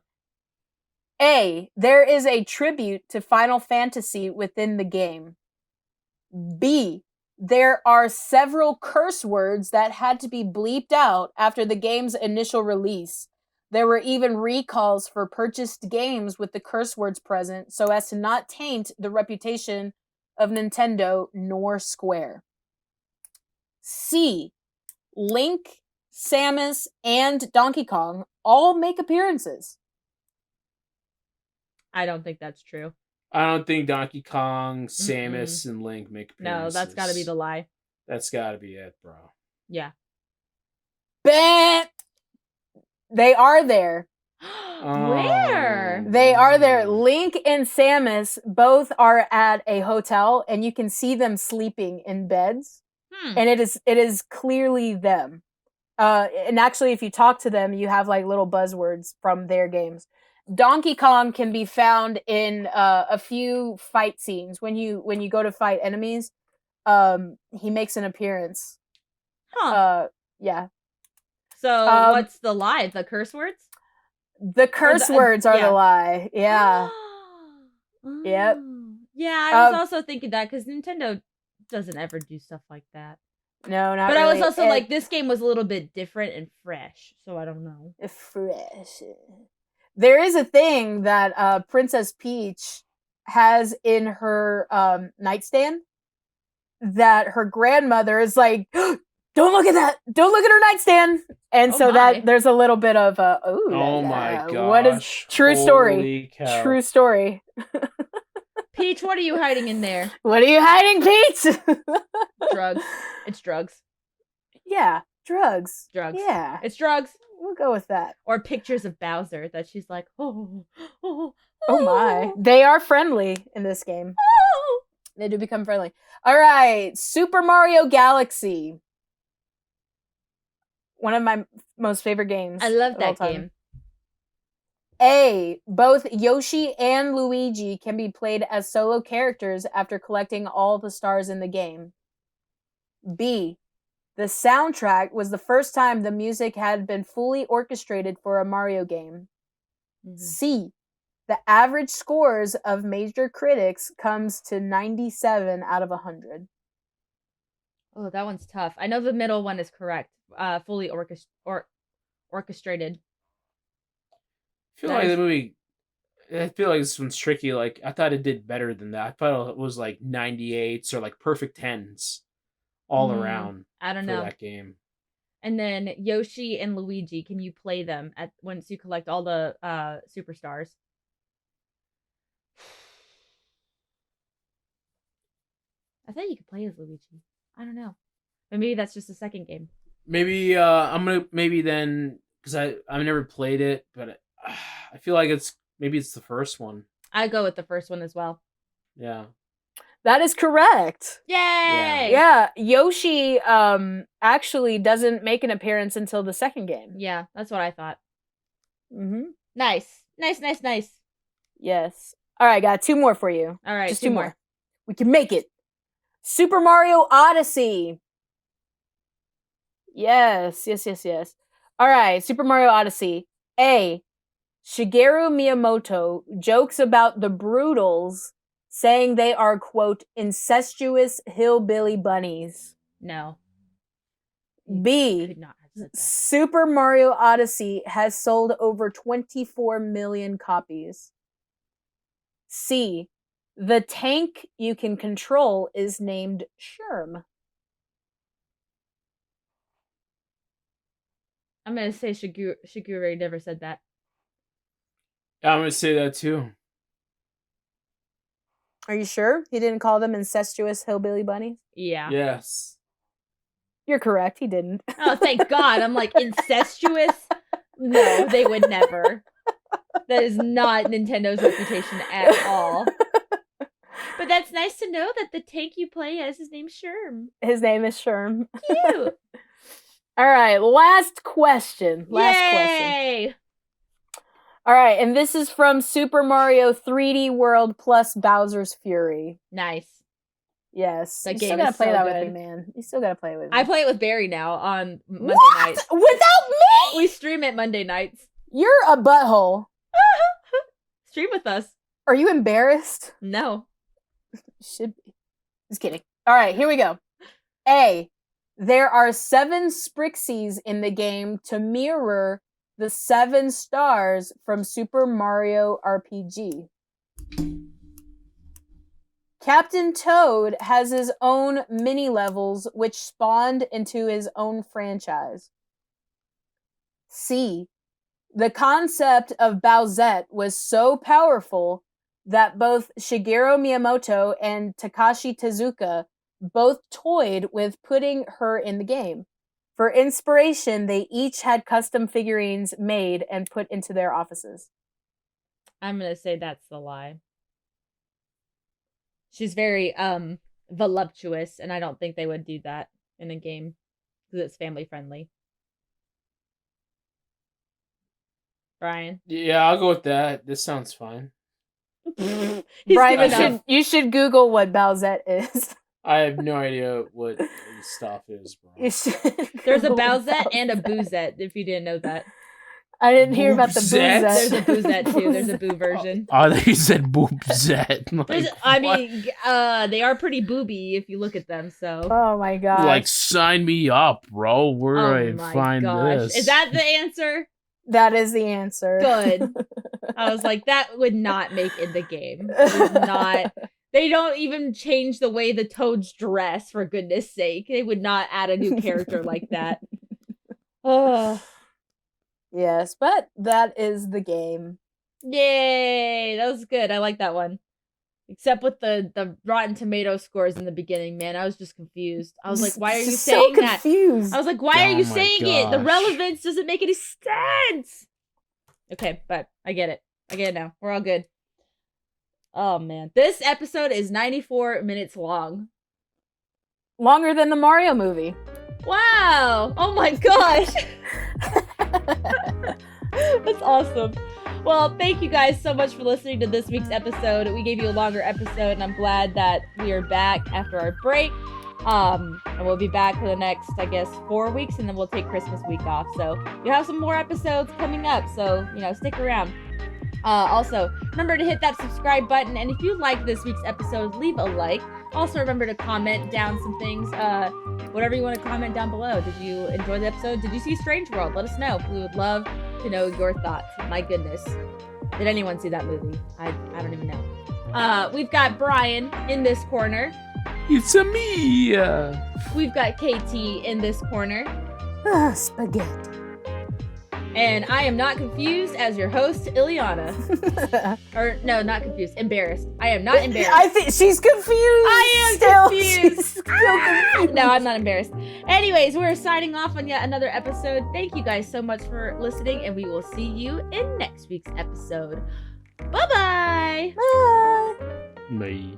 A. There is a tribute to Final Fantasy within the game. B. There are several curse words that had to be bleeped out after the game's initial release. There were even recalls for purchased games with the curse words present so as to not taint the reputation of Nintendo nor Square. C. Link, Samus, and Donkey Kong all make appearances. I don't think that's true. I don't think Donkey Kong, Samus, and Link make No, appearances. that's got to be the lie. That's got to be it, bro. Yeah. Bet they are there. Where? They are there. Link and Samus both are at a hotel, and you can see them sleeping in beds. And it is clearly them. And actually, if you talk to them, you have like little buzzwords from their games. Donkey Kong can be found in a few fight scenes when you go to fight enemies. He makes an appearance. Huh. Yeah. So what's the lie? The curse words? The curse words are the lie. Yeah. Yep. Yeah, I was also thinking that because Nintendo doesn't ever do stuff like that. No, not But really. I was also like, this game was a little bit different and fresh, so I don't know. Fresh. There is a thing that Princess Peach has in her nightstand. that her grandmother is like, don't look at that. Don't look at her nightstand. And Oh so my. that there's a little bit of Oh my gosh. what is true story? Holy cow. True story. Peach, what are you hiding in there? What are you hiding, Pete? Drugs. It's drugs. Yeah, drugs. Drugs. Yeah, It's drugs. we'll go with that. Or pictures of Bowser that she's like, oh, Oh my. They are friendly in this game. oh. They do become friendly. All right, Super Mario Galaxy. One of my most favorite games. I love of all that time. game. A. Both Yoshi and Luigi can be played as solo characters after collecting all the stars in the game. B. The soundtrack was the first time the music had been fully orchestrated for a Mario game. Mhm. C. The average scores of major critics comes to 97 out of 100. Oh, that one's tough. I know the middle one is correct. Fully orchestrated. I feel That like is- the movie. I feel like this one's tricky. Like I thought it did better than that. I thought it was like 98s or like perfect 10s all Mm, around I don't for know. that game. And then Yoshi and Luigi, can you play them at once you collect all the superstars? I thought you could play as Luigi. I don't know. But maybe that's just the second game. Maybe I'm gonna then because I've never played it, but I feel like it's the first one. I go with the first one as well. Yeah. That is correct. Yay! Yeah, Yoshi actually doesn't make an appearance until the second game. Yeah, that's what I thought. Mm-hmm. Nice. Nice. Yes. All right, got two more for you. All right, Just two two more. more. We can make it. Super Mario Odyssey. Yes. All right, Super Mario Odyssey. A. Shigeru Miyamoto jokes about the Brutals, saying they are, quote, incestuous hillbilly bunnies. No. B. Could not have said that. Super Mario Odyssey has sold over 24 million copies. C. The tank you can control is named Sherm. I'm gonna say Shigure never said that. I'm gonna say that too. Are you sure he didn't call them incestuous hillbilly bunnies? Yeah. Yes. You're correct, he didn't. Oh, thank God. I'm like, incestuous? No, they would never. That is not Nintendo's reputation at all. But that's nice to know that the tank you play as his name's Sherm. His name is Sherm. Cute. All right, last question. Question. Yay! All right, and this is from Super Mario 3D World plus Bowser's Fury. Nice. Yes. That you game still gotta is play so that good. with me, man. You still gotta play it with me. I play it with Barry now on Monday What? nights. Without me? We stream it Monday nights. You're a butthole. Stream with us. Are you embarrassed? No. You should be. Just kidding. All right, here we go. A. There are 7 Sprixies in the game to mirror the 7 stars from Super Mario RPG. Captain Toad has his own mini levels which spawned into his own franchise. C. The concept of Bowsette was so powerful that both Shigeru Miyamoto and Takashi Tezuka both toyed with putting her in the game. For inspiration, they each had custom figurines made and put into their offices. I'm gonna say that's the lie. She's very voluptuous, and I don't think they would do that in a game because it's family friendly. Brian. Yeah, I'll go with that. This sounds fine. He's Brian, given up. you should Google what Bowsette is. I have no idea what this stuff is, bro. You should There's a Google Bowsette and a Boozette, if you didn't know that. I didn't hear about the Boozette? Boozette. There's a Boozette too. There's a Boo version. Oh, they said Bowsette. There's, I mean, they are pretty booby if you look at them. So, Oh my god. like, sign me up, bro. Where oh do I my find gosh, this? is that the answer? That is the answer. Good. I was like, that would not make in the game. It is not. They don't even change the way the toads dress, for goodness sake. They would not add a new character like that. Ugh. Yes, but that is the game. Yay! That was good. I like that one. Except with the Rotten Tomato scores in the beginning, man. I was just confused. I was like, why are you saying that? Confused. I was like, why are you Oh my saying it? The gosh. relevance doesn't make any sense. Okay, but I get it. I get it now. We're all good. Oh, man. This episode is 94 minutes long. Longer than the Mario movie. Wow! Oh my gosh! That's awesome. Well, thank you guys so much for listening to this week's episode. We gave you a longer episode, and I'm glad that we are back after our break. And we'll be back for the next, I guess, 4 weeks, and then we'll take Christmas week off. So you have some more episodes coming up, so, stick around. Also, remember to hit that subscribe button, and if you like this week's episode, leave a like. Also, remember to comment down some things, whatever you want to comment down below. Did you enjoy the episode? Did you see Strange World? Let us know. We would love to know your thoughts. My goodness. Did anyone see that movie? I don't even know. We've got Brian in this corner. It's a me. We've got KT in this corner. Spaghetti. And I am not confused as your host, Ileana. Or, no, not confused. Embarrassed. I am not embarrassed. I think she's confused. I am still. confused. She's still confused. No, I'm not embarrassed. Anyways, we're signing off on yet another episode. Thank you guys so much for listening, and we will see you in next week's episode. Bye-bye. Bye. Me.